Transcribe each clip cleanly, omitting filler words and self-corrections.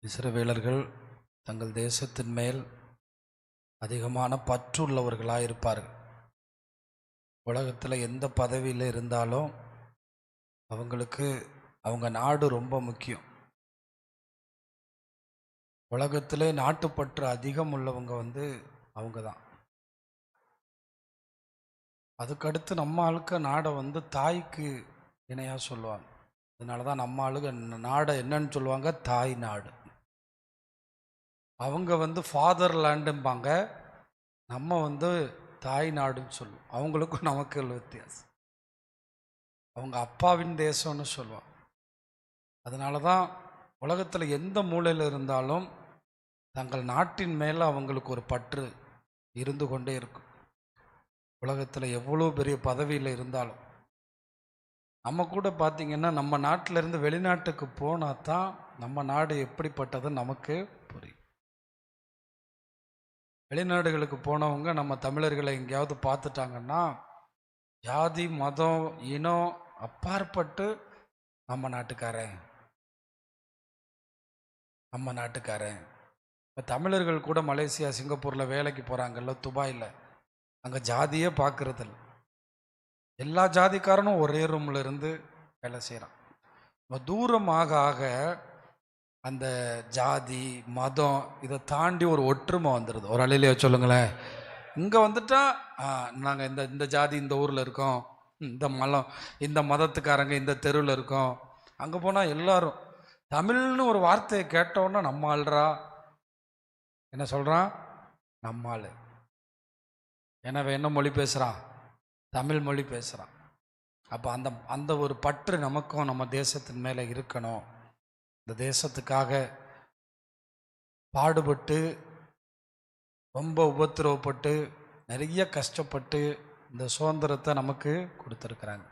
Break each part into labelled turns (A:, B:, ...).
A: இஸ்ரவேலர்கள் தங்கள் தேசத்தின் மேல் அதிகமான பற்றுள்ளவர்களாக இருப்பார்கள். உலகத்தில் எந்த பதவியில் இருந்தாலும் அவங்களுக்கு அவங்க நாடு ரொம்ப முக்கியம். உலகத்திலே நாட்டுப்பற்று அதிகம் உள்ளவங்க அவங்க தான். அதுக்கடுத்து நம்ம ஆளுக்க நாடை தாய்க்கு இணையாக சொல்லுவாங்க. அதனால தான் நம்ம ஆளுக நாடை என்னன்னு சொல்லுவாங்க, தாய் நாடு. அவங்க ஃபாதர்லேண்டும்பாங்க, நம்ம தாய் நாடுன்னு சொல்லுவோம். அவங்களுக்கும் நமக்கு உள்ள வித்தியாசம். அவங்க அப்பாவின் தேசம்னு சொல்லுவாங்க. அதனால தான் உலகத்தில் எந்த மூலையில் இருந்தாலும் தங்கள் நாட்டின் மேலே அவங்களுக்கு ஒரு பற்று இருந்து கொண்டே இருக்கும். உலகத்தில் எவ்வளோ பெரிய பதவியில் இருந்தாலும் நம்ம கூட பார்த்திங்கன்னா நம்ம நாட்டிலேருந்து வெளிநாட்டுக்கு போனால் தான் நம்ம நாடு எப்படிப்பட்டதுன்னு நமக்கு புரியும். வெளிநாடுகளுக்கு போனவங்க நம்ம தமிழர்களை எங்கேயாவது பார்த்துட்டாங்கன்னா ஜாதி மதம் இனம் அப்பாற்பட்டு நம்ம நாட்டுக்காரன். இப்போ தமிழர்கள் கூட மலேசியா சிங்கப்பூரில் வேலைக்கு போகிறாங்கல்ல, துபாயில், அங்கே ஜாதியே பார்க்குறதில்ல. எல்லா ஜாதிக்காரனும் ஒரே ரூமில் இருந்து வேலை செய்கிறான். நம்ம தூரம் ஆக ஆக அந்த ஜாதி மதம் இதை தாண்டி ஒரு ஒற்றுமை வந்துடுது. ஒரு அலையிலேயே சொல்லுங்களேன். இங்கே வந்துட்டா நாங்கள் இந்த ஜாதி இந்த ஊரில் இருக்கோம், இந்த மதத்துக்காரங்க இந்த தெருவில் இருக்கோம். அங்கே போனால் எல்லாரும் தமிழ்னு ஒரு வார்த்தையை கேட்டோன்னா நம்ம ஆள்றா என்ன சொல்கிறான், நம்ம ஆள். எனவே என்ன மொழி பேசுகிறான், தமிழ் மொழி பேசுகிறான். அப்போ அந்த ஒரு பற்று நமக்கும் நம்ம தேசத்தின் மேலே இருக்கணும். இந்த தேசத்துக்காக பாடுபட்டு ரொம்ப உபத்திரவப்பட்டு நிறைய கஷ்டப்பட்டு இந்த சுதந்திரத்தை நமக்கு கொடுத்துருக்குறாங்க.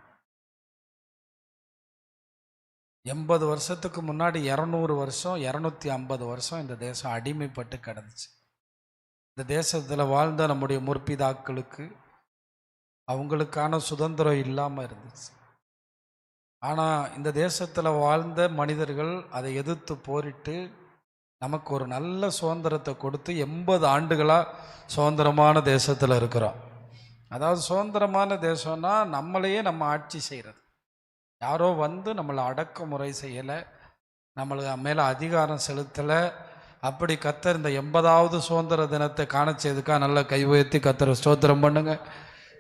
A: 80 வருஷத்துக்கு முன்னாடி 200 வருஷம் 250 வருஷம் இந்த தேசம் அடிமைப்பட்டு கிடந்துச்சு. இந்த தேசத்தில் வாழ்ந்த நம்முடைய முற்பிதாக்களுக்கு அவங்களுக்கான சுதந்திரம் இல்லாமல் இருந்துச்சு. ஆனால் இந்த தேசத்தில் வாழ்ந்த மனிதர்கள் அதை எதிர்த்து போரிட்டு நமக்கு ஒரு நல்ல சுதந்திரத்தை கொடுத்து 80 ஆண்டுகளாக சுதந்திரமான தேசத்தில் இருக்கிறோம். அதாவது சுதந்திரமான தேசம்னா நம்மளையே நம்ம ஆட்சி செய்கிறது. யாரோ நம்மளை அடக்குமுறை செய்யலை, நம்மளுக்கு மேலே அதிகாரம் செலுத்தலை. அப்படி கத்தர் இந்த 80வது சுதந்திர தினத்தை காண செய்துக்கா நல்லா கை உயர்த்தி கத்தரை ஸ்தோத்திரம் பண்ணுங்க.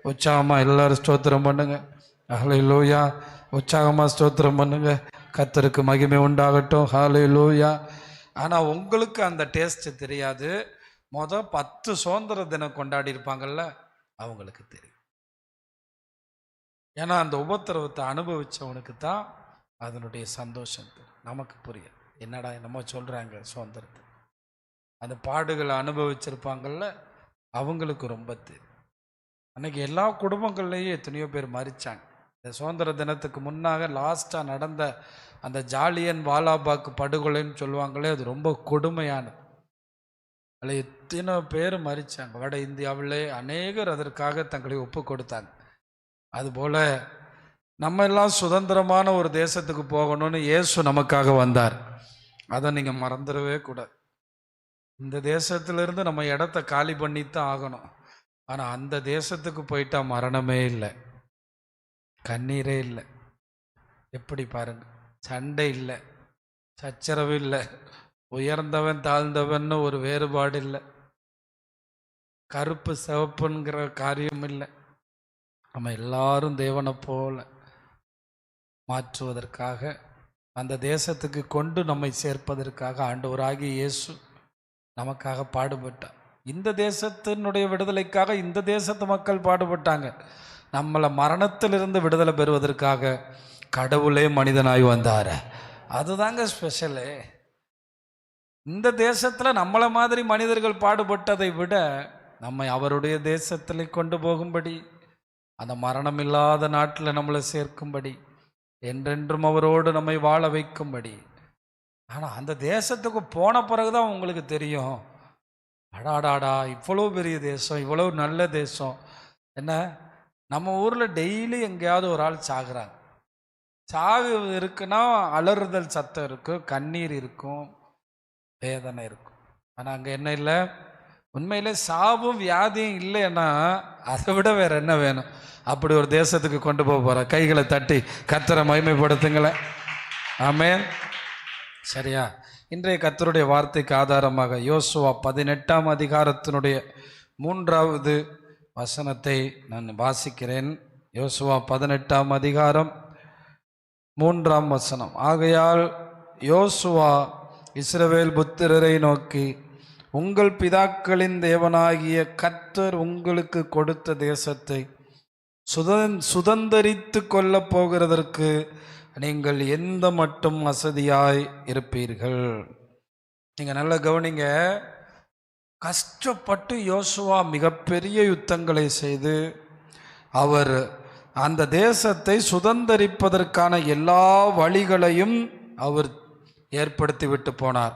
A: உற்சாகமாக எல்லாரும் ஸ்தோத்திரம் பண்ணுங்க. ஹல்லேலூயா. உற்சாகமாக ஸ்தோத்திரம் பண்ணுங்க. கத்தருக்கு மகிமை உண்டாகட்டும். ஹல்லேலூயா. ஆனால் உங்களுக்கு அந்த டேஸ்ட்டு தெரியாது. 10 சுதந்திர தினம் கொண்டாடி இருப்பாங்கள்ல, அவங்களுக்கு தெரியும். ஏன்னா அந்த உபத்திரவத்தை அனுபவித்தவனுக்கு தான் அதனுடைய சந்தோஷம் தெரியும். நமக்கு புரியும், என்னடா என்னமோ சொல்கிறாங்க சுதந்திரத்தை. அந்த பாடுகளை அனுபவிச்சிருப்பாங்கள்ல, அவங்களுக்கு ரொம்ப தெரியும். அன்றைக்கி எல்லா குடும்பங்கள்லேயும் எத்தனையோ பேர் மரித்தாங்க. இந்த சுதந்திர தினத்துக்கு முன்னாக லாஸ்ட்டாக நடந்த அந்த ஜாலியன் வாலாபாக் படுகொலைன்னு சொல்லுவாங்களே, அது ரொம்ப கொடுமையானது. அதில் எத்தனை பேர் மரித்தாங்க. வட இந்தியாவிலே அநேகர் அதற்காக தங்களை ஒப்பு கொடுத்தாங்க. அதுபோல் நம்ம எல்லாம் சுதந்திரமான ஒரு தேசத்துக்கு போகணும்னு இயேசு நமக்காக வந்தார். அதை நீங்கள் மறந்துடவே கூடாது. இந்த தேசத்திலிருந்து நம்ம இடத்த காலி பண்ணித்தான் ஆகணும். ஆனால் அந்த தேசத்துக்கு போயிட்டா மரணமே இல்லை, கண்ணீரே இல்லை. எப்படி பாருங்க, சண்டை இல்லை, சச்சரவு இல்லை, உயர்ந்தவன் தாழ்ந்தவன் ஒரு வேறுபாடு இல்லை, கருப்பு சிவப்புங்கிற காரியம் இல்லை. நம்ம எல்லாரும் தேவனை போல மாற்றுவதற்காக அந்த தேசத்துக்கு கொண்டு நம்மை சேர்ப்பதற்காக ஆண்டவராகிய இயேசு நமக்காக பாடுபட்டார். இந்த தேசத்தினுடைய விடுதலைக்காக இந்த தேசத்து மக்கள் பாடுபட்டாங்க. நம்மளை மரணத்திலிருந்து விடுதலை பெறுவதற்காக கடவுளே மனிதனாய் வந்தார். அதுதாங்க ஸ்பெஷலு. இந்த தேசத்தில் நம்மளை மாதிரி மனிதர்கள் பாடுபட்டதை விட நம்மை அவருடைய தேசத்தில் கொண்டு போகும்படி, அந்த மரணம் இல்லாத நாட்டில் நம்மளை சேர்க்கும்படி, என்றென்றும் அவரோடு நம்மை வாழ வைக்கும்படி. ஆனால் அந்த தேசத்துக்கு போன பிறகுதான் உங்களுக்கு தெரியும், அடாடாடா இவ்வளோ பெரிய தேசம், இவ்வளோ நல்ல தேசம். என்ன, நம்ம ஊரில் டெய்லி எங்கேயாவது ஒரு ஆள் சாகுறாங்க. சாகு இருக்குன்னா அலறுதல் சத்தம் இருக்கும், கண்ணீர் இருக்கும், வேதனை இருக்கும். ஆனால் அங்கே என்ன இல்லை? உண்மையிலே சாவும் வியாதியும் இல்லைன்னா அதை விட வேற என்ன வேணும்? அப்படி ஒரு தேசத்துக்கு கொண்டு போக போகிற. கைகளை தட்டி கர்த்தரை மகிமைப்படுத்துங்களேன். ஆமென். சரியா? இன்றைய கர்த்தருடைய வார்த்தைக்கு ஆதாரமாக யோசுவா 18ஆம் அதிகாரத்தினுடைய 3வது வசனத்தை நான் வாசிக்கிறேன். யோசுவா 18ஆம் அதிகாரம் 3ஆம் வசனம். ஆகையால் யோசுவா இஸ்ரவேல் புத்திரரை நோக்கி, உங்கள் பிதாக்களின் தேவனாகிய கர்த்தர் உங்களுக்கு கொடுத்த தேசத்தை சுதந்தரித்து கொள்ளப் போகிறதற்கு நீங்கள் எந்த மட்டும் வசதியாய் இருப்பீர்கள். நீங்கள் நல்லா கவனிங்க. கஷ்டப்பட்டு யோசுவா மிகப்பெரிய யுத்தங்களை செய்து அவர் அந்த தேசத்தை சுதந்தரிப்பதற்கான எல்லா வழிகளையும் அவர் ஏற்படுத்தி விட்டு போனார்.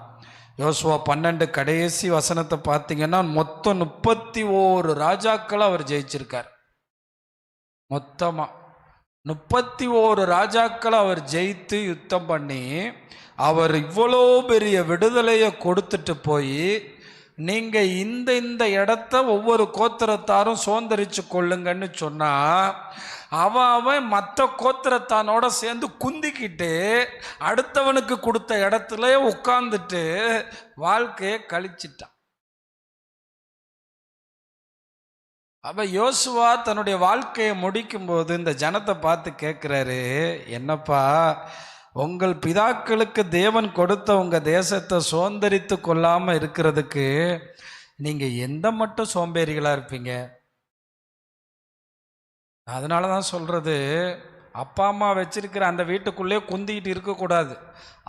A: யோசுவா 12 கடைசி வசனத்தை பார்த்தீங்கன்னா மொத்தம் 31 ராஜாக்களை அவர் ஜெயிச்சிருக்கார். மொத்தமாக 31 ராஜாக்களை அவர் ஜெயித்து யுத்தம் பண்ணி அவர் இவ்வளோ பெரிய விடுதலையை கொடுத்துட்டு போய், நீங்கள் இந்த இடத்த ஒவ்வொரு கோத்திரத்தாரும் சுதந்திரிச்சு கொள்ளுங்கன்னு சொன்னால் அவன் மற்ற கோத்திரத்தானோட சேர்ந்து குந்திக்கிட்டு அடுத்தவனுக்கு கொடுத்த இடத்துல உட்கார்ந்துட்டு வாழ்க்கையை கழிச்சிட்டான். அப்ப யோசுவா தன்னுடைய வாழ்க்கையை முடிக்கும் போது இந்த ஜனத்தை பார்த்து கேட்கிறாரு, என்னப்பா உங்கள் பிதாக்களுக்கு தேவன் கொடுத்த உங்க தேசத்தை சுதந்திரித்து கொள்ளாம இருக்கிறதுக்கு நீங்க எந்த மட்டும் சோம்பேறிகளா இருப்பீங்க? அதனால தான் சொல்கிறது, அப்பா அம்மா வச்சிருக்கிற அந்த வீட்டுக்குள்ளே குந்திக்கிட்டு இருக்கக்கூடாது.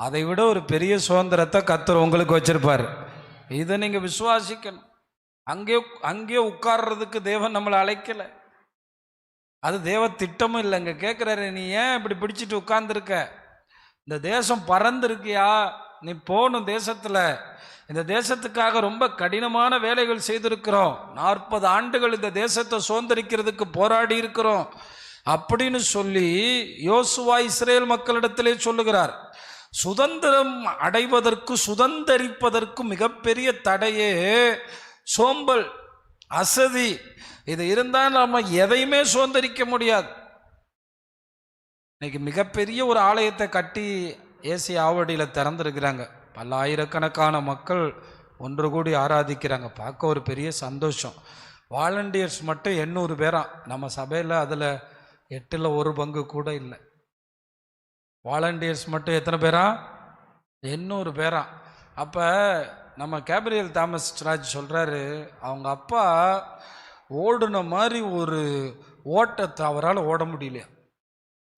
A: அதை விட ஒரு பெரிய சுதந்திரத்தை கர்த்தர் உங்களுக்கு வச்சிருப்பார். இதை நீங்கள் விசுவாசிக்கணும். அங்கே உட்கார்றதுக்கு தேவன் நம்மளை அழைக்கலை. அது தேவ திட்டமும் இல்லைங்க. கேட்குறாரு, நீ ஏன் இப்படி பிடிச்சிட்டு உட்கார்ந்துருக்க? இந்த தேசம் பறந்துருக்கியா? நீ போகணும் தேசத்தில். இந்த தேசத்துக்காக ரொம்ப கடினமான வேலைகள் செய்திருக்கிறோம். 40 ஆண்டுகள் இந்த தேசத்தை சுதந்திரிக்கிறதுக்கு போராடி இருக்கிறோம் அப்படின்னு சொல்லி யோசுவா இஸ்ரேல் மக்களிடத்திலே சொல்லுகிறார். சுதந்திரம் அடைவதற்கு, சுதந்திரிப்பதற்கு மிகப்பெரிய தடையே சோம்பல், அசதி. இது இருந்தால் நம்ம எதையுமே சுதந்திரிக்க முடியாது. இன்னைக்கு மிகப்பெரிய ஒரு ஆலயத்தை கட்டி ஏசி ஆவடியில் திறந்துருக்கிறாங்க. பல்லாயிரக்கணக்கான மக்கள் ஒன்று கூடி ஆராதிக்கிறாங்க. பார்க்க ஒரு பெரிய சந்தோஷம். வாலண்டியர்ஸ் மட்டும் 800 பேராம். நம்ம சபையில் அதில் 8ல் 1 பங்கு கூட இல்லை. வாலண்டியர்ஸ் மட்டும் எத்தனை பேரா? 800 பேராம். அப்போ நம்ம கேப்ரியல் தாமஸ் ராஜ் சொல்கிறாரு, அவங்க அப்பா ஓடுன மாதிரி ஒரு ஓட்டத்தை அவரால் ஓட முடியலையா.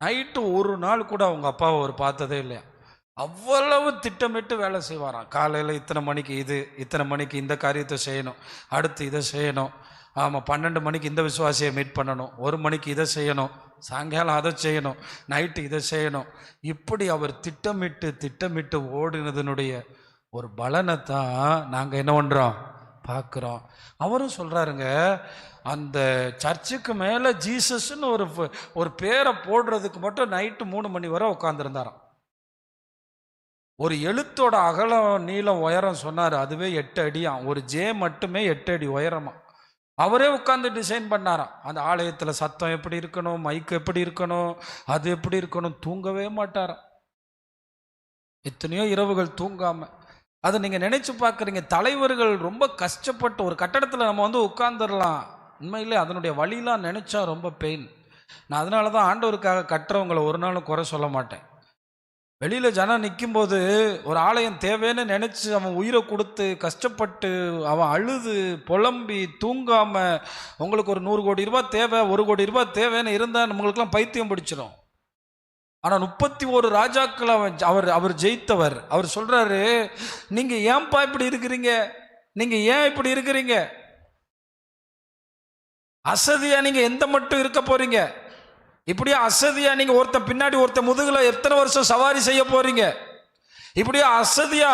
A: நைட்டு ஒரு நாள் கூட அவங்க அப்பாவை அவர் பார்த்ததே இல்லையா. அவ்வளவு திட்டமிட்டு வேலை செய்வாராம். காலையில் இத்தனை மணிக்கு இது, இத்தனை மணிக்கு இந்த காரியத்தை செய்யணும், அடுத்து இதை செய்யணும், ஆமாம் 12 மணிக்கு இந்த விசுவாசியை மீட் பண்ணணும், 1 மணிக்கு இதை செய்யணும், சாயங்காலம் அதை செய்யணும், நைட்டு இதை செய்யணும். இப்படி அவர் திட்டமிட்டு ஓடினதனுடைய ஒரு பலனை தான் நாங்கள் என்ன பண்ணுறோம், பார்க்குறோம். அவரும் சொல்கிறாருங்க, அந்த சர்ச்சுக்கு மேலே ஜீசஸ்ன்னு ஒரு பேரை போடுறதுக்கு மட்டும் நைட்டு 3 மணி வரை உட்காந்துருந்தாராம். ஒரு எழுத்தோட அகலம், நீளம், உயரம் சொன்னார். அதுவே 8 அடியாம். ஒரு ஜே மட்டுமே 8 அடி உயரமா. அவரே உட்காந்து டிசைன் பண்ணாராம். அந்த ஆலயத்தில் சத்தம் எப்படி இருக்கணும், மைக்கு எப்படி இருக்கணும், அது எப்படி இருக்கணும். தூங்கவே மாட்டாராம். எத்தனையோ இரவுகள் தூங்காம. அதை நீங்கள் நினைச்சு பார்க்குறீங்க. தலைவர்கள் ரொம்ப கஷ்டப்பட்டு ஒரு கட்டடத்தில் நம்ம வந்து உட்கார்ந்துடலாம். உண்மையிலே அதனுடைய வழியெலாம் நினச்சா ரொம்ப பெயின். நான் அதனால தான் ஆண்டவருக்காக கட்டுறவங்களை ஒரு நாளும் குறை சொல்ல மாட்டேன். வெளியில் ஜனம் நிற்கும்போது ஒரு ஆலயம் தேவைன்னு நினச்சி அவன் உயிரை கொடுத்து கஷ்டப்பட்டு அவன் அழுது புலம்பி தூங்காமல், உங்களுக்கு ஒரு 100 கோடி ரூபாய் தேவை, 1 கோடி ரூபாய் தேவைன்னு இருந்தால் நம்மளுக்கெல்லாம் பைத்தியம் பிடிச்சிடும். ஆனால் 31 ராஜாக்கள் அவர் ஜெயித்தவர். அவர் சொல்கிறாரு, நீங்கள் ஏன்பா இப்படி இருக்கிறீங்க, நீங்கள் ஏன் இப்படி இருக்கிறீங்க, அசதியாக நீங்கள் எந்த மட்டும் இருக்க போகிறீங்க, இப்படியே அசதியா நீங்க ஒருத்த பின்னாடி ஒருத்த முதுகுல எத்தனை வருஷம் சவாரி செய்ய போறீங்க, இப்படியே அசதியா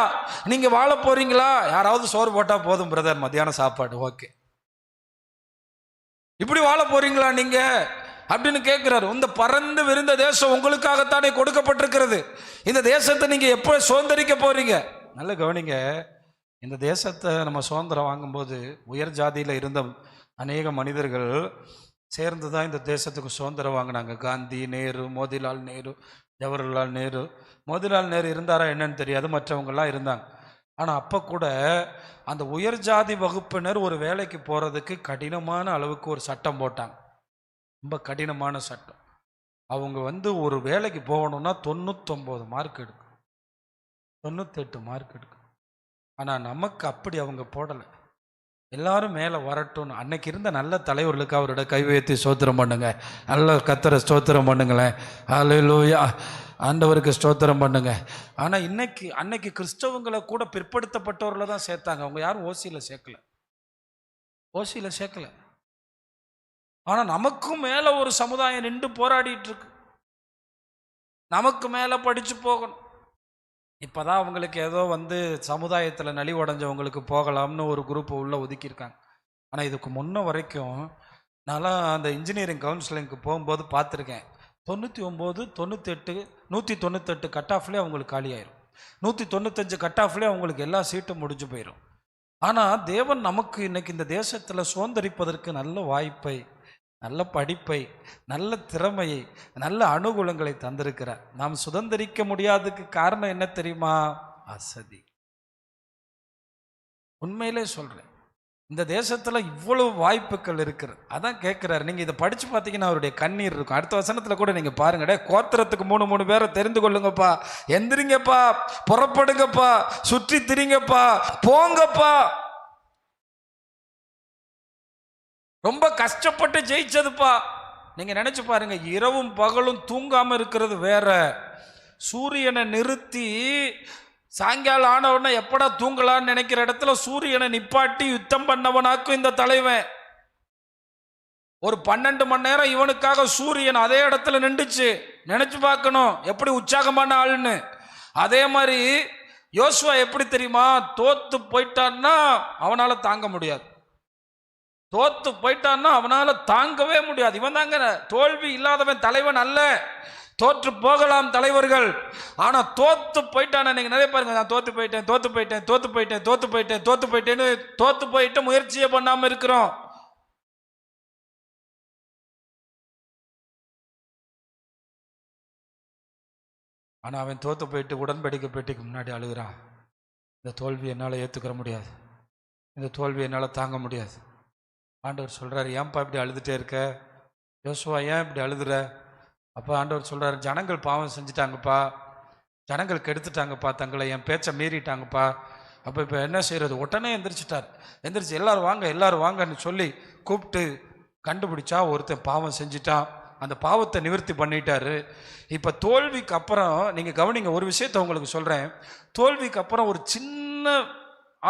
A: நீங்க வாழ போறீங்களா? யாராவது சோறு போட்டா போதும் பிரதர், மத்தியான சாப்பாடு ஓகே, இப்படி வாழ போறீங்களா நீங்க அப்படின்னு கேட்கிறாரு. இந்த பறந்து விரிந்த தேசம் உங்களுக்காகத்தானே கொடுக்கப்பட்டிருக்கிறது. இந்த தேசத்தை நீங்க எப்போ சுதந்திரிக்க போறீங்க? நல்ல கவனிங்க. இந்த தேசத்தை நம்ம சுதந்திரம் வாங்கும்போது உயர் ஜாதியில் இருந்த அநேக மனிதர்கள் சேர்ந்து தான் இந்த தேசத்துக்கு சுதந்திரம் வாங்கினாங்க. காந்தி, நேரு, மோதிலால் நேரு, ஜவஹர்லால் நேரு. மோதிலால் நேரு இருந்தாரா என்னன்னு தெரியாது, மற்றவங்கெல்லாம் இருந்தாங்க. ஆனால் அப்போ கூட அந்த உயர் ஜாதி வகுப்பினர் ஒரு வேலைக்கு போகிறதுக்கு கடினமான அளவுக்கு ஒரு சட்டம் போட்டாங்க. ரொம்ப கடினமான சட்டம். அவங்க ஒரு வேலைக்கு போகணும்னா 99 மார்க் எடுக்கும், 98 மார்க் எடுக்கும். ஆனால் நமக்கு அப்படி அவங்க போடலை. எல்லாரும் மேலே வரட்டும்னு. அன்னைக்கு இருந்த நல்ல தலைவர்களுக்கு அவரோட கை வைத்து ஸ்தோத்திரம் பண்ணுங்க. நல்ல கர்த்தரை ஸ்தோத்திரம் பண்ணுங்களேன். ஹல்லேலூயா, ஆண்டவருக்கு ஸ்தோத்திரம் பண்ணுங்க. ஆனால் அன்னைக்கு கிறிஸ்தவங்களை கூட பிற்படுத்தப்பட்டவர்களை தான் சேர்த்தாங்க. அவங்க யாரும் ஓசியில் சேர்க்கல. ஆனால் நமக்கும் மேலே ஒரு சமுதாயம் நின்று போராடிட்டு இருக்கு. நமக்கு மேலே படித்து போகணும். இப்போதான் அவங்களுக்கு ஏதோ சமுதாயத்தில் நலிவடைஞ்சவங்களுக்கு போகலாம்னு ஒரு குரூப்பை உள்ளே ஒதுக்கியிருக்காங்க. ஆனால் இதுக்கு முன்ன வரைக்கும் நான்லாம் அந்த இன்ஜினியரிங் கவுன்சிலிங்க்கு போகும்போது பார்த்துருக்கேன். 99, 98, 198 கட் ஆஃப்லேயே அவங்களுக்கு காலி ஆயிரும். 195 கட் ஆஃப்லேயே அவங்களுக்கு எல்லா சீட்டும் முடிஞ்சு போயிடும். ஆனால் தேவன் நமக்கு இன்னைக்கு இந்த தேசத்தில் சுதந்திரிப்பதற்கு நல்ல வாய்ப்பை, நல்ல படிப்பை, நல்ல திறமையை, நல்ல அனுகூலங்களை தந்திருக்கிறார். நாம் சுதந்திரிக்க முடியாததுக்கு காரணம் என்ன தெரியுமா? அசதி. உண்மையிலே சொல்றேன், இந்த தேசத்துல இவ்வளவு வாய்ப்புகள் இருக்கிறது. அதான் கேட்கிறாரு. நீங்க இதை படிச்சு பார்த்தீங்கன்னா அவருடைய கண்ணீர் இருக்கும். அடுத்த வசனத்துல கூட நீங்க பாருங்க, கோத்திரத்துக்கு 3 பேரை தெரிந்து கொள்ளுங்கப்பா, எந்திரிங்கப்பா, புறப்படுங்கப்பா, சுற்றி திரிங்கப்பா, போங்கப்பா. ரொம்ப கஷ்டப்பட்டு ஜெயிச்சதுப்பா. நீங்க நினைச்சு பாருங்க, இரவும் பகலும் தூங்காம இருக்கிறது வேற. சூரியனை நிறுத்தி சாயங்காலம் ஆனவன எப்படா தூங்கலான்னு நினைக்கிற இடத்துல சூரியனை நிப்பாட்டி யுத்தம் பண்ணவனாக்கும் இந்த தலைவன். ஒரு 12 மணி நேரம் இவனுக்காக சூரியன் அதே இடத்துல நின்றுச்சு. நினைச்சு பார்க்கணும் எப்படி உற்சாகமான ஆளுன்னு. அதே மாதிரி யோசுவா எப்படி தெரியுமா? தோத்து போயிட்டான்னா அவனால தாங்க முடியாது. தோத்து போயிட்டான்னா அவனால தாங்கவே முடியாது. இவன் தாங்க தோல்வி இல்லாதவன் தலைவன் அல்ல. தோற்று போகலாம் தலைவர்கள், ஆனா தோத்து போயிட்டான. நீங்க நிறைய பாருங்க, நான் தோத்து போயிட்டேன்னு தோத்து போயிட்டு முயற்சியே பண்ணாம இருக்கிறோம். ஆனா அவன் தோத்து போயிட்டு உடன்படிக்கை பெட்டிக்கு முன்னாடி அழுகிறான். இந்த தோல்வி என்னால ஏத்துக்கிற முடியாது, இந்த தோல்வி என்னால தாங்க முடியாது. ஆண்டவர் சொல்றாரு, ஏன்பா இப்படி அழுதுட்டே இருக்க? யோசுவா, ஏன் இப்படி அழுதுற? அப்போ ஆண்டவர் சொல்றாரு, ஜனங்கள் பாவம் செஞ்சுட்டாங்கப்பா, ஜனங்கள் கெடுத்துட்டாங்கப்பா, தங்களை என் பேச்சை மீறிட்டாங்கப்பா. அப்போ இப்போ என்ன செய்யறது? உடனே எந்திரிச்சு எல்லாரும் வாங்கன்னு சொல்லி கூப்பிட்டு கண்டுபிடிச்சா ஒருத்தன் பாவம் செஞ்சுட்டான். அந்த பாவத்தை நிவர்த்தி பண்ணிட்டாரு. இப்போ தோல்விக்கு அப்புறம் நீங்கள் கவனிங்க, ஒரு விஷயத்தை உங்களுக்கு சொல்கிறேன். தோல்விக்கு அப்புறம் ஒரு சின்ன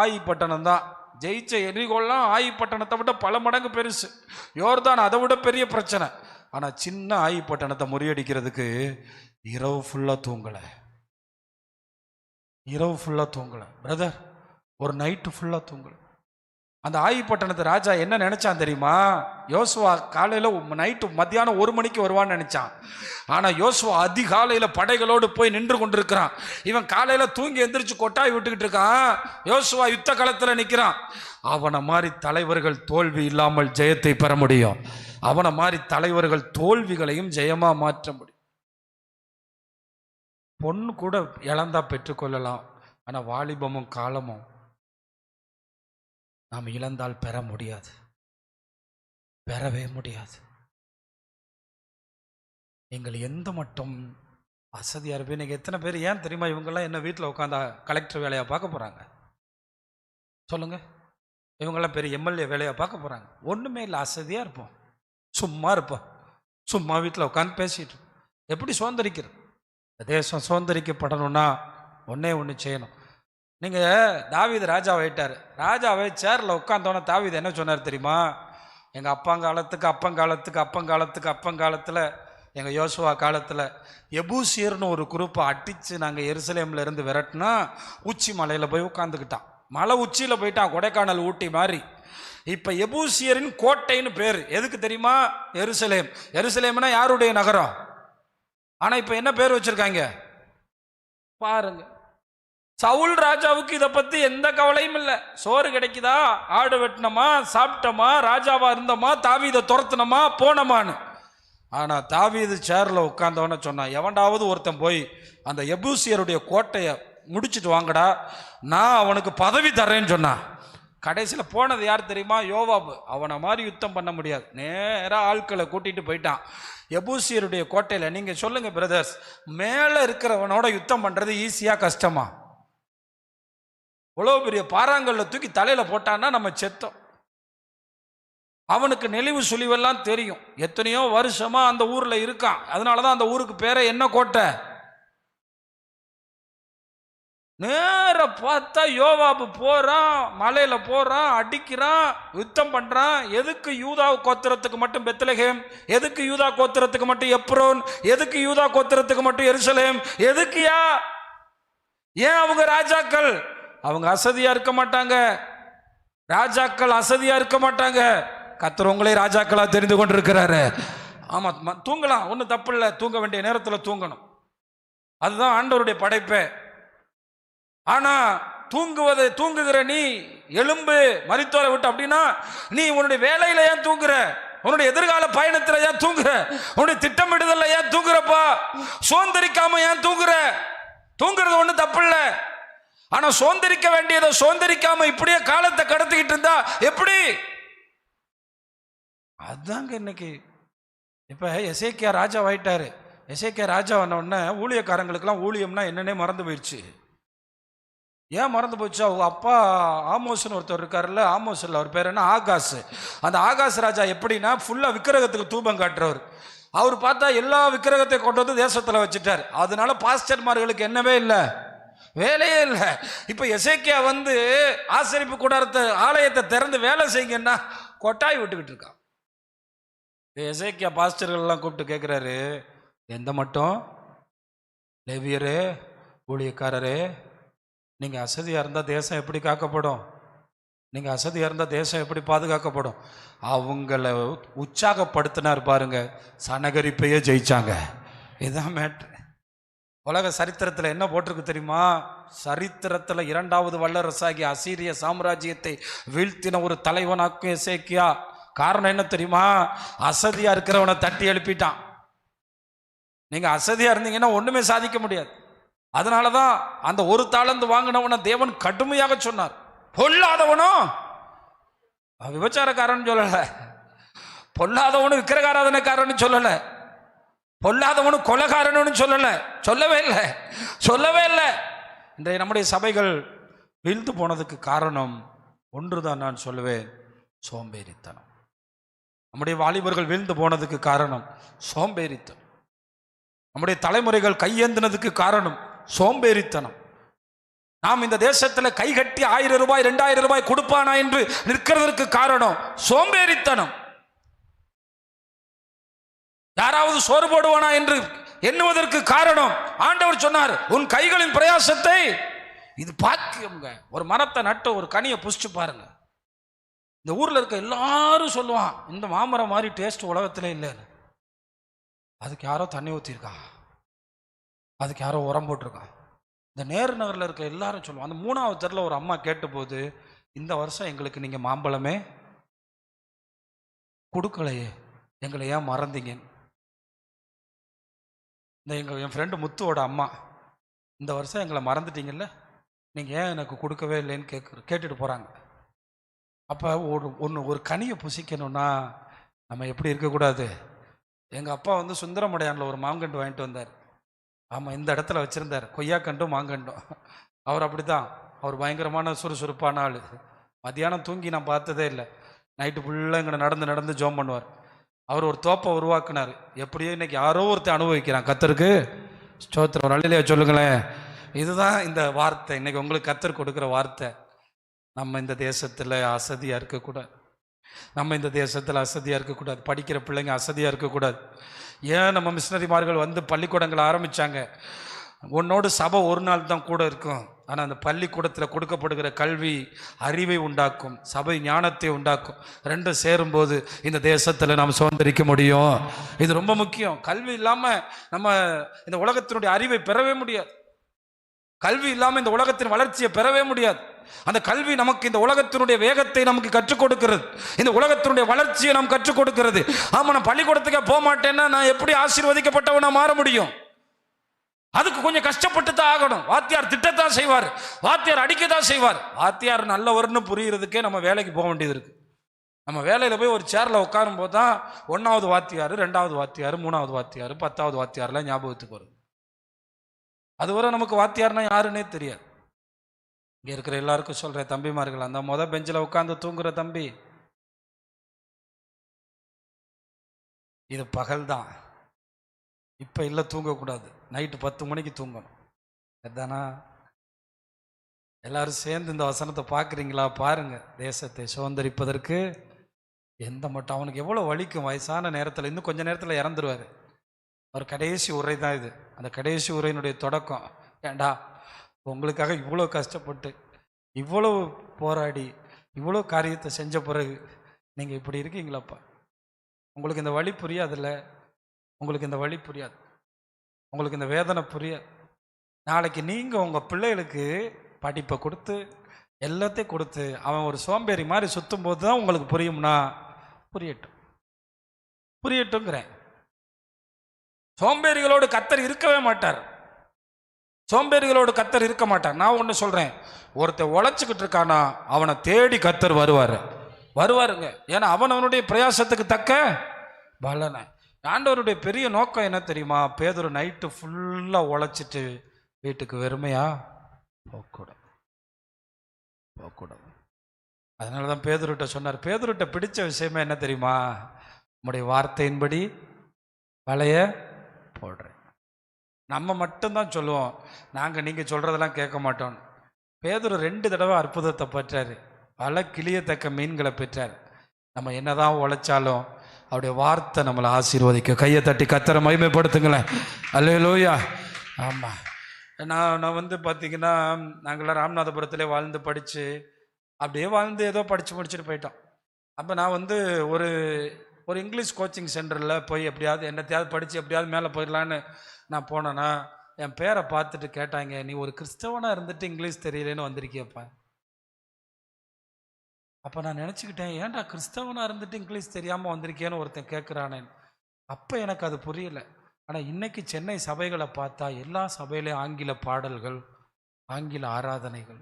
A: ஆயி பட்டணம் தான். ஜெயிச்ச எரிகோல்லாம் ஆயி பட்டணத்தை விட பல மடங்கு பெருசு. யோர்தான் அதை விட பெரிய பிரச்சனை. ஆனால் சின்ன ஆயி பட்டணத்தை முறியடிக்கிறதுக்கு இரவு ஃபுல்லாக தூங்கலை பிரதர், ஒரு நைட்டு ஃபுல்லாக தூங்கலை. அந்த ஆயி பட்டணத்தை ராஜா என்ன நினைச்சான் தெரியுமா? யோசுவா காலையில் நைட்டு மத்தியானம் 1 மணிக்கு வருவான்னு நினைச்சான். ஆனால் யோசுவா அதிகாலையில் படைகளோடு போய் நின்று கொண்டிருக்கிறான். இவன் காலையில் தூங்கி எந்திரிச்சு கொட்டாய் விட்டுக்கிட்டு இருக்கான். யோசுவா யுத்த களத்தில் நிற்கிறான். அவனை மாதிரி தலைவர்கள் தோல்வி இல்லாமல் ஜெயத்தை பெற முடியும். அவனை மாதிரி தலைவர்கள் தோல்விகளையும் ஜெயமா மாற்ற முடியும். பொண்ணு கூட இழந்தா பெற்றுக்கொள்ளலாம், ஆனால் வாலிபமும் காலமும் நாம் இழந்தால் பெறவே முடியாது. நீங்கள் எந்த மட்டும் வசதியாக இருப்பீங்க. நீங்கள் எத்தனை பேர் ஏன் தெரியுமா இவங்கெல்லாம் என்ன வீட்டில் உட்காந்தா கலெக்டர் வேலையாக பார்க்க போகிறாங்க? சொல்லுங்க. இவங்கெல்லாம் பெரிய எம்எல்ஏ வேலையாக பார்க்க போகிறாங்க? ஒன்றுமே இல்லை, அசதியாக இருப்போம், சும்மா இருப்போம், சும்மா வீட்டில் உட்காந்து பேசிட்டு. எப்படி சுதந்திரிக்கிறது? தேசம் சுதந்திரிக்கப்படணும்னா ஒன்று செய்யணும். நீங்கள் தாவீது ராஜாவாயிட்டார். ராஜாவை சேரில் உட்காந்தோன்னே தாவீது என்ன சொன்னார் தெரியுமா? எங்கள் அப்பங்காலத்தில் எங்கள் யோசுவா காலத்தில் எபூசியர்னு ஒரு குரூப்பை அடித்து நாங்கள் எருசலேமில் இருந்து விரட்டினா உச்சி மலையில் போய் உட்காந்துக்கிட்டான். மலை உச்சியில் போயிட்டான், கொடைக்கானல் ஊட்டி மாதிரி. இப்போ எபூசியரின் கோட்டைன்னு பேர். எதுக்கு தெரியுமா? எருசலேம். எருசலேம்னா யாருடைய நகரம்? ஆனால் இப்போ என்ன பேர் வச்சுருக்காங்க பாருங்க. சவுல் ராஜாவுக்கு இதை பத்தி எந்த கவலையும் இல்லை. சோறு கிடைக்குதா, ஆடு வெட்டினமா, சாப்பிட்டோமா, ராஜாவா இருந்தோமா, தாவீதை துரத்துனமா, போனமான்னு. ஆனா தாவீது சேர்ல உட்கார்ந்தவன சொன்னான், எவன்டாவது ஒருத்தன் போய் அந்த எபூசியருடைய கோட்டையை முடிச்சுட்டு வாங்கடா, நான் அவனுக்கு பதவி தர்றேன்னு சொன்னான். கடைசியில் போனது யார் தெரியுமா? யோவாபு. அவனை மாதிரி யுத்தம் பண்ண முடியாது, நேராக ஆட்களை கூட்டிட்டு போயிட்டான் எபூசியருடைய கோட்டையில். நீங்க சொல்லுங்க பிரதர்ஸ், மேலே இருக்கிறவனோட யுத்தம் பண்றது ஈஸியா கஷ்டமா? இவ்வளோ பெரிய பாறாங்கல்ல தூக்கி தலையில போட்டான்னா நம்ம செத்தோம். அவனுக்கு நெளிவு சுழிவெல்லாம் தெரியும். எத்தனையோ வருஷமா அந்த ஊர்ல இருக்கான். அதனாலதான் அந்த ஊருக்கு பேரை என்ன கோட்டை? நேர பார்த்தா யோவாபு போறான், மலையில போறான், அடிக்கிறான், யுத்தம் பண்றான். எதுக்கு யூதா கோத்திரத்துக்கு மட்டும் பெத்லகேம்? எதுக்கு யூதா கோத்திரத்துக்கு மட்டும் எப்ரோன்? எதுக்கு யூதா கோத்திரத்துக்கு மட்டும் எருசலேம்? எதுக்குயா? ஏன் அவங்க ராஜாக்கள்? அவங்க அசதியா இருக்க மாட்டாங்க. ராஜாக்கள் அசதியா இருக்க மாட்டாங்க. கர்த்தர் உங்களை ராஜாக்களா தெரிந்து கொண்டிருக்கிறாரு. ஆமா, தூங்கலாம், ஒன்றும் தப்பு இல்லை. தூங்க வேண்டிய நேரத்தில் தூங்கணும், அதுதான் ஆண்டவருடைய படைப்பே. ஆனா தூங்குகிற நீ எலும்பு மரித்தோரை விட்டு அப்படின்னா, நீ உன்னுடைய வேலையில ஏன் தூங்குற? உன்னுடைய எதிர்கால பயணத்துல ஏன் தூங்குற? உன்னுடைய திட்டமிடுதல்ல ஏன் தூங்குறப்பா? சோந்தரிக்காம ஏன் தூங்குற? தூங்குறது ஒன்றும் தப்பு இல்லை. ஆனா சோந்தரிக்க வேண்டியதை சோந்தரிக்காம இப்படியே காலத்தை கடத்திக்கிட்டு இருந்தா எப்படி? அதாங்க இன்னைக்கு. இப்ப எசேக்கியா ராஜா ஆயிட்டாரு. எசேக்கியா ராஜா வந்த உடனே ஊழியக்காரங்களுக்கெல்லாம் ஊழியம்னா என்னன்னே மறந்து போயிடுச்சு. ஏன் மறந்து போச்சு? அவங்க அப்பா ஆமோஸ்னு ஒருத்தர் இருக்காருல்ல, ஆமோஸ் இல்லை, அவர் பேர் என்ன, ஆகாஷ். அந்த ஆகாஷ் ராஜா எப்படின்னா ஃபுல்லா விக்கிரகத்துக்கு தூபம் காட்டுறவர். அவர் பார்த்தா எல்லா விக்கிரகத்தை கொண்டு வந்து தேசத்துல வச்சுட்டார். அதனால பாஸ்டர்மார்களுக்கு என்னவே இல்லை, வேலையே இல்லை. இப்ப எசேக்கியா வந்து ஆசரிப்பு கூடாரத்தை ஆலயத்தை திறந்து வேலை செய்யுங்கன்னா கொட்டாய் விட்டுக்கிட்டு இருக்கான். எசேக்கியா பாஸ்டர்கள் எல்லாம் கூப்பிட்டு கேட்கிறாரு, எந்த மட்டும் லேவியரே, ஊழியக்காரரே, நீங்க அசதியா இருந்தா தேசம் எப்படி காக்கப்படும்? நீங்க அசதியா இருந்தா தேசம் எப்படி பாதுகாக்கப்படும்? அவங்கள உற்சாகப்படுத்தினார் பாருங்க, சனகரிப்பையே ஜெயிச்சாங்க. இதுதான் மேட்ரு. உலக சரித்திரத்தில் என்ன போட்டிருக்கு தெரியுமா? சரித்திரத்தில் 2வது வல்லரசாகி அசீரிய சாம்ராஜ்யத்தை வீழ்த்தின ஒரு தலைவனாக்கும் எசேக்கியா. காரணம் என்ன தெரியுமா? அசதியா இருக்கிறவனை தட்டி எழுப்பிட்டான். நீங்க அசதியா இருந்தீங்கன்னா ஒண்ணுமே சாதிக்க முடியாது. அதனாலதான் அந்த ஒரு தாளந்து வாங்கினவனை தேவன் கடுமையாக சொன்னார். பொல்லாதவனும் விபச்சாரக்காரன் சொல்லல, பொல்லாதவனும் விக்கிரகாராதனைக்காரன் சொல்லல, பொல்லாதவனும் கொலைகாரனு சொல்லவே இல்லை. இன்றைய நம்முடைய சபைகள் வீழ்ந்து போனதுக்கு காரணம் ஒன்றுதான், நான் சொல்லுவேன், சோம்பேறித்தனம். நம்முடைய வாலிபர்கள் வீழ்ந்து போனதுக்கு காரணம் சோம்பேறித்தனம். நம்முடைய தலைமுறைகள் கையேந்தினதுக்கு காரணம் சோம்பேறித்தனம். நாம் இந்த தேசத்தில் கை கட்டி 1000 ரூபாய் 2000 ரூபாய் கொடுப்பானா என்று நிற்கிறதற்கு காரணம் சோம்பேறித்தனம். யாராவது சோறு போடுவானா என்று எண்ணுவதற்கு காரணம், ஆண்டவர் சொன்னார், உன் கைகளின் பிரயாசத்தை, இது பாக்கியம்ங்க. ஒரு மரத்தை நட்டு ஒரு கனியை புசிச்சு பாருங்க. இந்த ஊர்ல இருக்க எல்லாரும் சொல்லுவான், இந்த மாமரம் மாதிரி டேஸ்ட் உலகத்திலே இல்லைன்னு. அதுக்கு யாரோ தண்ணி ஊற்றிருக்கா, அதுக்கு யாரோ உரம் போட்டிருக்கான். இந்த நேரு நகரில் இருக்க எல்லாரும் சொல்லுவான். அந்த 3வது தெருவில் ஒரு அம்மா கேட்ட போது, இந்த வருஷம் எங்களுக்கு நீங்க மாம்பழமே கொடுக்கலையே, எங்களை ஏன் மறந்தீங்க? என் ஃப்ரெண்டு முத்துவோட அம்மா, இந்த வருஷம் எங்களை மறந்துட்டீங்கல்ல, நீங்கள் ஏன் எனக்கு கொடுக்கவே இல்லைன்னு கேட்டுட்டு போகிறாங்க. அப்போ ஒரு கனியை புசிக்கணும்னா நம்ம எப்படி இருக்கக்கூடாது? எங்கள் அப்பா வந்து சுந்தரமுடையானில் ஒரு மாங்கண்டு வாங்கிட்டு வந்தார். ஆமாம், இந்த இடத்துல வச்சுருந்தார், கொய்யாக்கண்டும் மாங்கண்டும். அவர் அப்படி தான், அவர் பயங்கரமான சுறுசுறுப்பான ஆள். மத்தியானம் தூங்கி நான் பார்த்ததே இல்லை. நைட்டு ஃபுல்லாக இங்கே நடந்து ஜோம் பண்ணுவார். அவர் ஒரு தோப்பை உருவாக்குனார். எப்படியோ இன்னைக்கு யாரோ ஒருத்தர் அனுபவிக்கிறான். கர்த்தருக்கு ஸ்தோத்திரம். ஒரு அல்லேலூயா சொல்லுங்களேன். இதுதான் இந்த வார்த்தை, இன்னைக்கு உங்களுக்கு கர்த்தர் கொடுக்குற வார்த்தை. நம்ம இந்த தேசத்தில் அசதியாக இருக்கக்கூடாது. நம்ம இந்த தேசத்தில் அசதியாக இருக்கக்கூடாது. படிக்கிற பிள்ளைங்க அசதியாக இருக்கக்கூடாது. ஏன் நம்ம மிஷினரிமார்கள் வந்து பள்ளிக்கூடங்களை ஆரம்பித்தாங்க? உன்னோடு சபை ஒரு நாள் தான் கூட இருக்கும், ஆனால் அந்த பள்ளிக்கூடத்தில் கொடுக்கப்படுகிற கல்வி அறிவை உண்டாக்கும், சபை ஞானத்தை உண்டாக்கும். ரெண்டும் சேரும்போது இந்த தேசத்தில் நாம் சுதந்திரிக்க முடியும். இது ரொம்ப முக்கியம். கல்வி இல்லாமல் நம்ம இந்த உலகத்தினுடைய அறிவை பெறவே முடியாது. கல்வி இல்லாமல் இந்த உலகத்தின் வளர்ச்சியை பெறவே முடியாது. அந்த கல்வி நமக்கு இந்த உலகத்தினுடைய வேகத்தை நமக்கு கற்றுக் கொடுக்கிறது, இந்த உலகத்தினுடைய வளர்ச்சியை நாம் கற்றுக் கொடுக்கிறது. ஆமா, நான் பள்ளிக்கூடத்துக்கே போக மாட்டேன்னா நான் எப்படி ஆசீர்வதிக்கப்பட்டவனா மாற முடியும்? அதுக்கு கொஞ்சம் கஷ்டப்பட்டு தான் ஆகணும். வாத்தியார் திட்டத்தான் செய்வார், வாத்தியார் அடிக்கத்தான் செய்வார். வாத்தியார் நல்லவர்னு புரியுறதுக்கே நம்ம வேலைக்கு போக வேண்டியது இருக்கு. நம்ம வேலையில் போய் ஒரு சேரில் உட்காரும் போது தான் 1வது வாத்தியார், 2வது வாத்தியார், 3வது வாத்தியார், 10வது வாத்தியார்லாம் ஞாபகத்துக்கு வரும். அதுவரை நமக்கு வாத்தியார்னா யாருன்னே தெரியாது. இங்கே இருக்கிற எல்லாருக்கும் சொல்கிறேன், தம்பிமார்கள், அந்த பெஞ்சில் உட்காந்து தூங்குற தம்பி, இது பகல் தான், இப்போ இல்லை, தூங்கக்கூடாது. நைட்டு 10 மணிக்கு தூங்கணும். அதுதானா? எல்லாரும் சேர்ந்து இந்த வசனத்தை பார்க்குறீங்களா? பாருங்க. தேசத்தை சுதந்திரிப்பதற்கு எந்த மட்டும் அவனுக்கு எவ்வளோ வலிக்கும். வயசான நேரத்தில், இன்னும் கொஞ்சம் நேரத்தில் இறந்துருவார். அவர் கடைசி உரை தான் இது. அந்த கடைசி உரையினுடைய தொடக்கம், ஏண்டா உங்களுக்காக இவ்வளோ கஷ்டப்பட்டு, இவ்வளோ போராடி, இவ்வளோ காரியத்தை செஞ்ச பிறகு நீங்கள் இப்படி இருக்கீங்களாப்பா, உங்களுக்கு இந்த வழி புரியாதுல்ல, உங்களுக்கு இந்த வழி புரியாது, உங்களுக்கு இந்த வேதனை புரியாது. நாளைக்கு நீங்கள் உங்கள் பிள்ளைகளுக்கு படிப்பை கொடுத்து எல்லாத்தையும் கொடுத்து அவன் ஒரு சோம்பேறி மாதிரி சுற்றும் போது தான் உங்களுக்கு புரியும்னா புரியட்டுங்கிறேன். சோம்பேறிகளோடு கர்த்தர் இருக்கவே மாட்டார். சோம்பேறிகளோடு கர்த்தர் இருக்க மாட்டார். நான் ஒன்று சொல்கிறேன், ஒருத்தர் உழைச்சிக்கிட்டு இருக்கானா அவனை தேடி கர்த்தர் வருவாருங்க. ஏன்னா அவனுடைய பிரயாசத்துக்கு தக்க பலனை. ஆண்டவருடைய பெரிய நோக்கம் என்ன தெரியுமா? பேதுரு நைட்டு ஃபுல்லாக உழைச்சிட்டு வீட்டுக்கு வெறுமையா போகக்கூடாது. அதனால தான் பேதுருட்ட சொன்னார். பேதுருட்ட பிடிச்ச விஷயமே என்ன தெரியுமா? நம்முடைய வார்த்தையின்படி வலைய போடுறேன். நம்ம மட்டும்தான் சொல்லுவோம், நாங்கள் நீங்கள் சொல்கிறதெல்லாம் கேட்க மாட்டோம். பேதுரு 2 தடவை அற்புதத்தை பெற்றார், பல கிளியத்தக்க மீன்களை பெற்றார். நம்ம என்னதான் உழைச்சாலும் அவருடைய வார்த்தை நம்மளை ஆசீர்வதிக்கும். கையை தட்டி கர்த்தரை மகிமைப்படுத்துங்களேன். அல்லேலூயா. ஆமாம், நான் வந்து பார்த்தீங்கன்னா, நாங்களாம் ராமநாதபுரத்திலே வாழ்ந்து படித்து அப்படியே வாழ்ந்து ஏதோ படித்து முடிச்சுட்டு போயிட்டோம். அப்போ நான் வந்து ஒரு இங்கிலீஷ் கோச்சிங் சென்டரில் போய் எப்படியாவது என்னத்தையாவது படித்து எப்படியாவது மேலே போயிடலான்னு நான் போனேன்னா, என் பேரை பார்த்துட்டு கேட்டாங்க, நீ ஒரு கிறிஸ்தவனாக இருந்துட்டு இங்கிலீஷ் தெரியலேன்னு வந்திருக்கியப்பா. அப்போ நான் நினச்சிக்கிட்டேன், ஏன்டா கிறிஸ்தவனாக இருந்துட்டு இங்கிலீஷ் தெரியாமல் வந்திருக்கேன்னு ஒருத்தன் கேட்குறானே. அப்போ எனக்கு அது புரியலை. ஆனால் இன்னைக்கு சென்னை சபைகளை பார்த்தா எல்லா சபையிலையும் ஆங்கில பாடல்கள், ஆங்கில ஆராதனைகள்,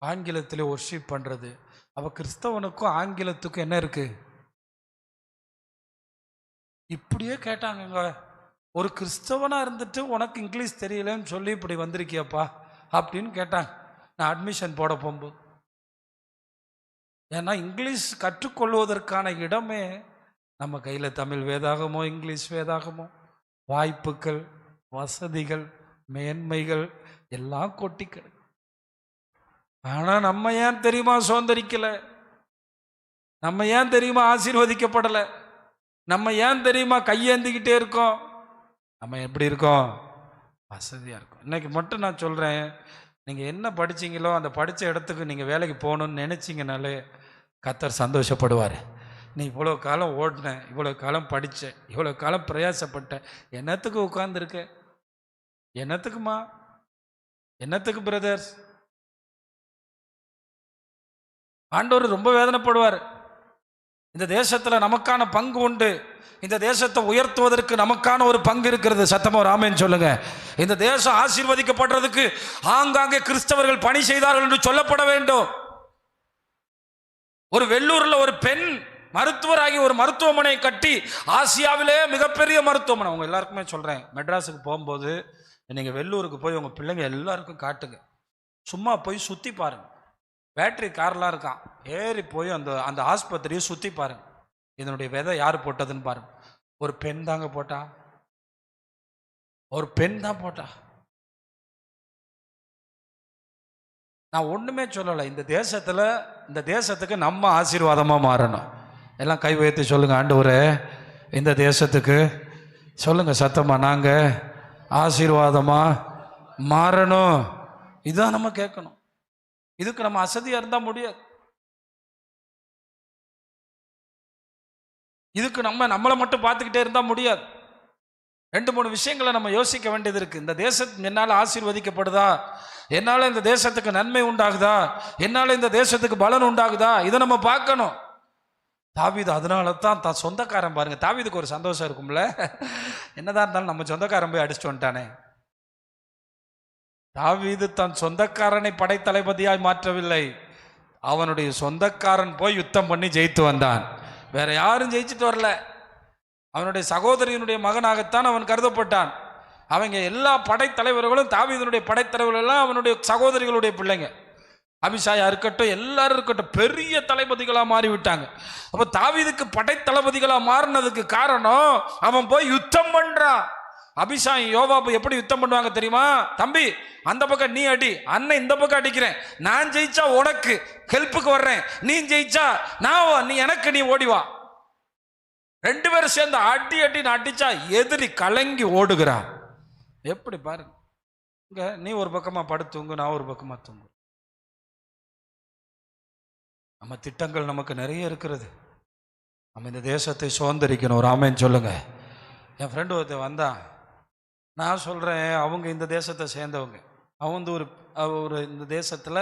A: ஆங்கிலத்தில் ஒர்ஷிப் பண்ணுறது. அவள் கிறிஸ்தவனுக்கும் ஆங்கிலத்துக்கும் என்ன இருக்குது? இப்படியே கேட்டாங்கங்க. ஒரு கிறிஸ்தவனாக இருந்துட்டு உனக்கு இங்கிலீஷ் தெரியலன்னு சொல்லி இப்படி வந்திருக்கியப்பா அப்படின்னு கேட்டாங்க நான் அட்மிஷன் போட போகும்போது. ஏன்னா இங்கிலீஷ் கற்றுக்கொள்வதற்கான இடமே நம்ம கையில் தமிழ் வேதாகமோ இங்கிலீஷ் வேதாகமோ, வாய்ப்புகள், வசதிகள், மேன்மைகள் எல்லாம் கொட்டி கிடக்கு. ஆனால் நம்ம ஏன் தெரியுமா சுதந்திரிக்கல? நம்ம ஏன் தெரியுமா ஆசீர்வதிக்கப்படலை? நம்ம ஏன் தெரியுமா கையேந்திக்கிட்டே இருக்கோம்? நம்ம எப்படி இருக்கோம்? வசதியாக இருக்கும். இன்னைக்கு மட்டும் நான் சொல்கிறேன், நீங்கள் என்ன படிச்சீங்களோ அந்த படித்த இடத்துக்கு நீங்கள் வேலைக்கு போகணுன்னு நினச்சிங்கனாலே கர்த்தர் சந்தோஷப்படுவார். நீ இவ்வளோ காலம் ஓடின, இவ்வளோ காலம் படித்த, இவ்வளோ காலம் பிரயாசப்பட்ட, என்னத்துக்கு உட்கார்ந்துருக்க? என்னத்துக்குமா? என்னத்துக்கு பிரதர்ஸ்? ஆண்டவர் ரொம்ப வேதனைப்படுவார். இந்த தேசத்தில் நமக்கான பங்கு உண்டு. இந்த தேசத்தை உயர்த்துவதற்கு நமக்கான ஒரு பங்கு இருக்கிறது. சத்தமா ராமேன்னு சொல்லுங்க. இந்த தேசம் ஆசீர்வதிக்கப்படுறதுக்கு ஆங்காங்கே கிறிஸ்தவர்கள் பணி செய்தார்கள் என்று சொல்லப்பட வேண்டும். ஒரு வெள்ளூர்ல ஒரு பெண் மருத்துவராகி ஒரு மருத்துவமனை கட்டி, ஆசியாவிலே மிகப்பெரிய மருத்துவமனை. அவங்க எல்லாருக்குமே சொல்றேன், மெட்ராஸுக்கு போகும்போது நீங்க வெள்ளூருக்கு போய் உங்க பிள்ளைங்க எல்லாருக்கும் காட்டுங்க. சும்மா போய் சுத்தி பாருங்க. பேட்டரி கார்லாம் இருக்கான், ஏறி போய் அந்த அந்த ஆஸ்பத்திரியை சுற்றி பாருங்க. இதனுடைய விதை யார் போட்டதுன்னு பாருங்க. ஒரு பெண் தாங்க போட்டா, ஒரு பெண் தான் போட்டா. நான் ஒன்றுமே சொல்லலை. இந்த தேசத்துக்கு நம்ம ஆசீர்வாதமாக மாறணும். எல்லாம் கை வைத்து சொல்லுங்க, ஆண்டவரே இந்த தேசத்துக்கு சொல்லுங்க சத்தமா, நாங்கள் ஆசீர்வாதமாக மாறணும். இதுதான் நம்ம கேட்கணும். இதுக்கு நம்ம அசதியாக இருந்தால் முடியாது. இதுக்கு நம்மளை மட்டும் பார்த்துக்கிட்டே இருந்தால் முடியாது. 2-3 விஷயங்களை நம்ம யோசிக்க வேண்டியது இருக்கு. இந்த தேசம் என்னால் ஆசீர்வதிக்கப்படுதா, என்னால் இந்த தேசத்துக்கு நன்மை உண்டாகுதா, என்னால் இந்த தேசத்துக்கு பலன் உண்டாகுதா, இதை நம்ம பார்க்கணும். தாவீது அதனால தான் சொந்தக்காரன் பாருங்க, தாவீதுக்கு ஒரு சந்தோஷம் இருக்கும்ல, என்னதான் இருந்தாலும் நம்ம சொந்தக்காரன் போய் அடிச்சுட்டு வந்துட்டானே. தாவீது தன் சொந்தக்காரனை படைத்தளபதியாய் மாற்றவில்லை, அவனுடைய சொந்தக்காரன் போய் யுத்தம் பண்ணி ஜெயித்து வந்தான். வேற யாரும் ஜெயிச்சுட்டு வரல. அவனுடைய சகோதரியினுடைய மகனாகத்தான் அவன் கருதப்பட்டான். அவங்க எல்லா படைத்தலைவர்களும் தாவீதுனுடைய படைத்தலைவர்கள் எல்லாம் அவனுடைய சகோதரிகளுடைய பிள்ளைங்க. அபிஷாயா இருக்கட்டும், எல்லாரும் இருக்கட்டும், பெரிய தளபதிகளாக மாறிவிட்டாங்க. அப்போ தாவீதுக்கு படைத்தளபதிகளாக மாறினதுக்கு காரணம் அவன் போய் யுத்தம் பண்றான். அபிஷாய் யோவாபு எப்படி யுத்தம் பண்ணுவாங்க தெரியுமா? தம்பி அந்த பக்கம் நீ அடி, அண்ணன் இந்த பக்கம் அடிக்கிறேன், நான் ஜெயிச்சா உனக்கு ஹெல்ப்புக்கு வர்றேன், நீ ஜெயிச்சா நான் நீ எனக்கு நீ ஓடிவா. 2 பேரும் சேர்ந்து அடி அடின்னு அடிச்சா எதிரி கலங்கி ஓடுகிறான். எப்படி பாருங்க, இங்க நீ ஒரு பக்கமா படுத்துங்க, நான் ஒரு பக்கமா தூங்கு. நம்ம திட்டங்கள் நமக்கு நிறைய இருக்கிறது. நம்ம இந்த தேசத்தை சுதந்திரிக்கணும். ஒரு ஆமேன்னு சொல்லுங்க. என் ஃப்ரெண்டு ஒருத்தர் வந்தான். நான் சொல்கிறேன், அவங்க இந்த தேசத்தை சேர்ந்தவங்க. அவன் வந்து ஒரு இந்த தேசத்தில்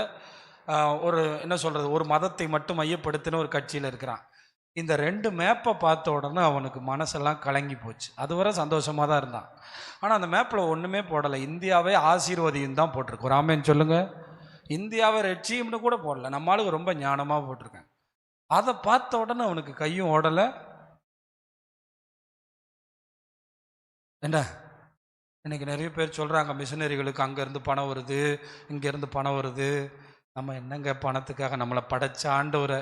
A: ஒரு என்ன சொல்கிறது, ஒரு மதத்தை மட்டும் மையப்படுத்தின ஒரு கட்சியில் இருக்கிறான். இந்த 2 மேப்பை பார்த்த உடனே அவனுக்கு மனசெல்லாம் கலங்கி போச்சு. அதுவரை சந்தோஷமாக தான் இருந்தான். ஆனால் அந்த மேப்பில் ஒன்றுமே போடலை, இந்தியாவே ஆசீர்வதியும் தான் போட்டிருக்கு. ஒரு ஆமேன்னு சொல்லுங்கள். இந்தியாவை ரெட்சியம்னு கூட போடல, நம்மளுக்கு ரொம்ப ஞானமாக போட்டிருக்கேன். அதை பார்த்த உடனே அவனுக்கு கையும் ஓடலை. என்ன இன்னைக்கு நிறைய பேர் சொல்கிறாங்க, மிஷினரிகளுக்கு அங்கேருந்து பணம் வருது, இங்கேருந்து பணம் வருது. நம்ம என்னங்க பணத்துக்காக நம்மளை படைச்ச ஆண்டவரை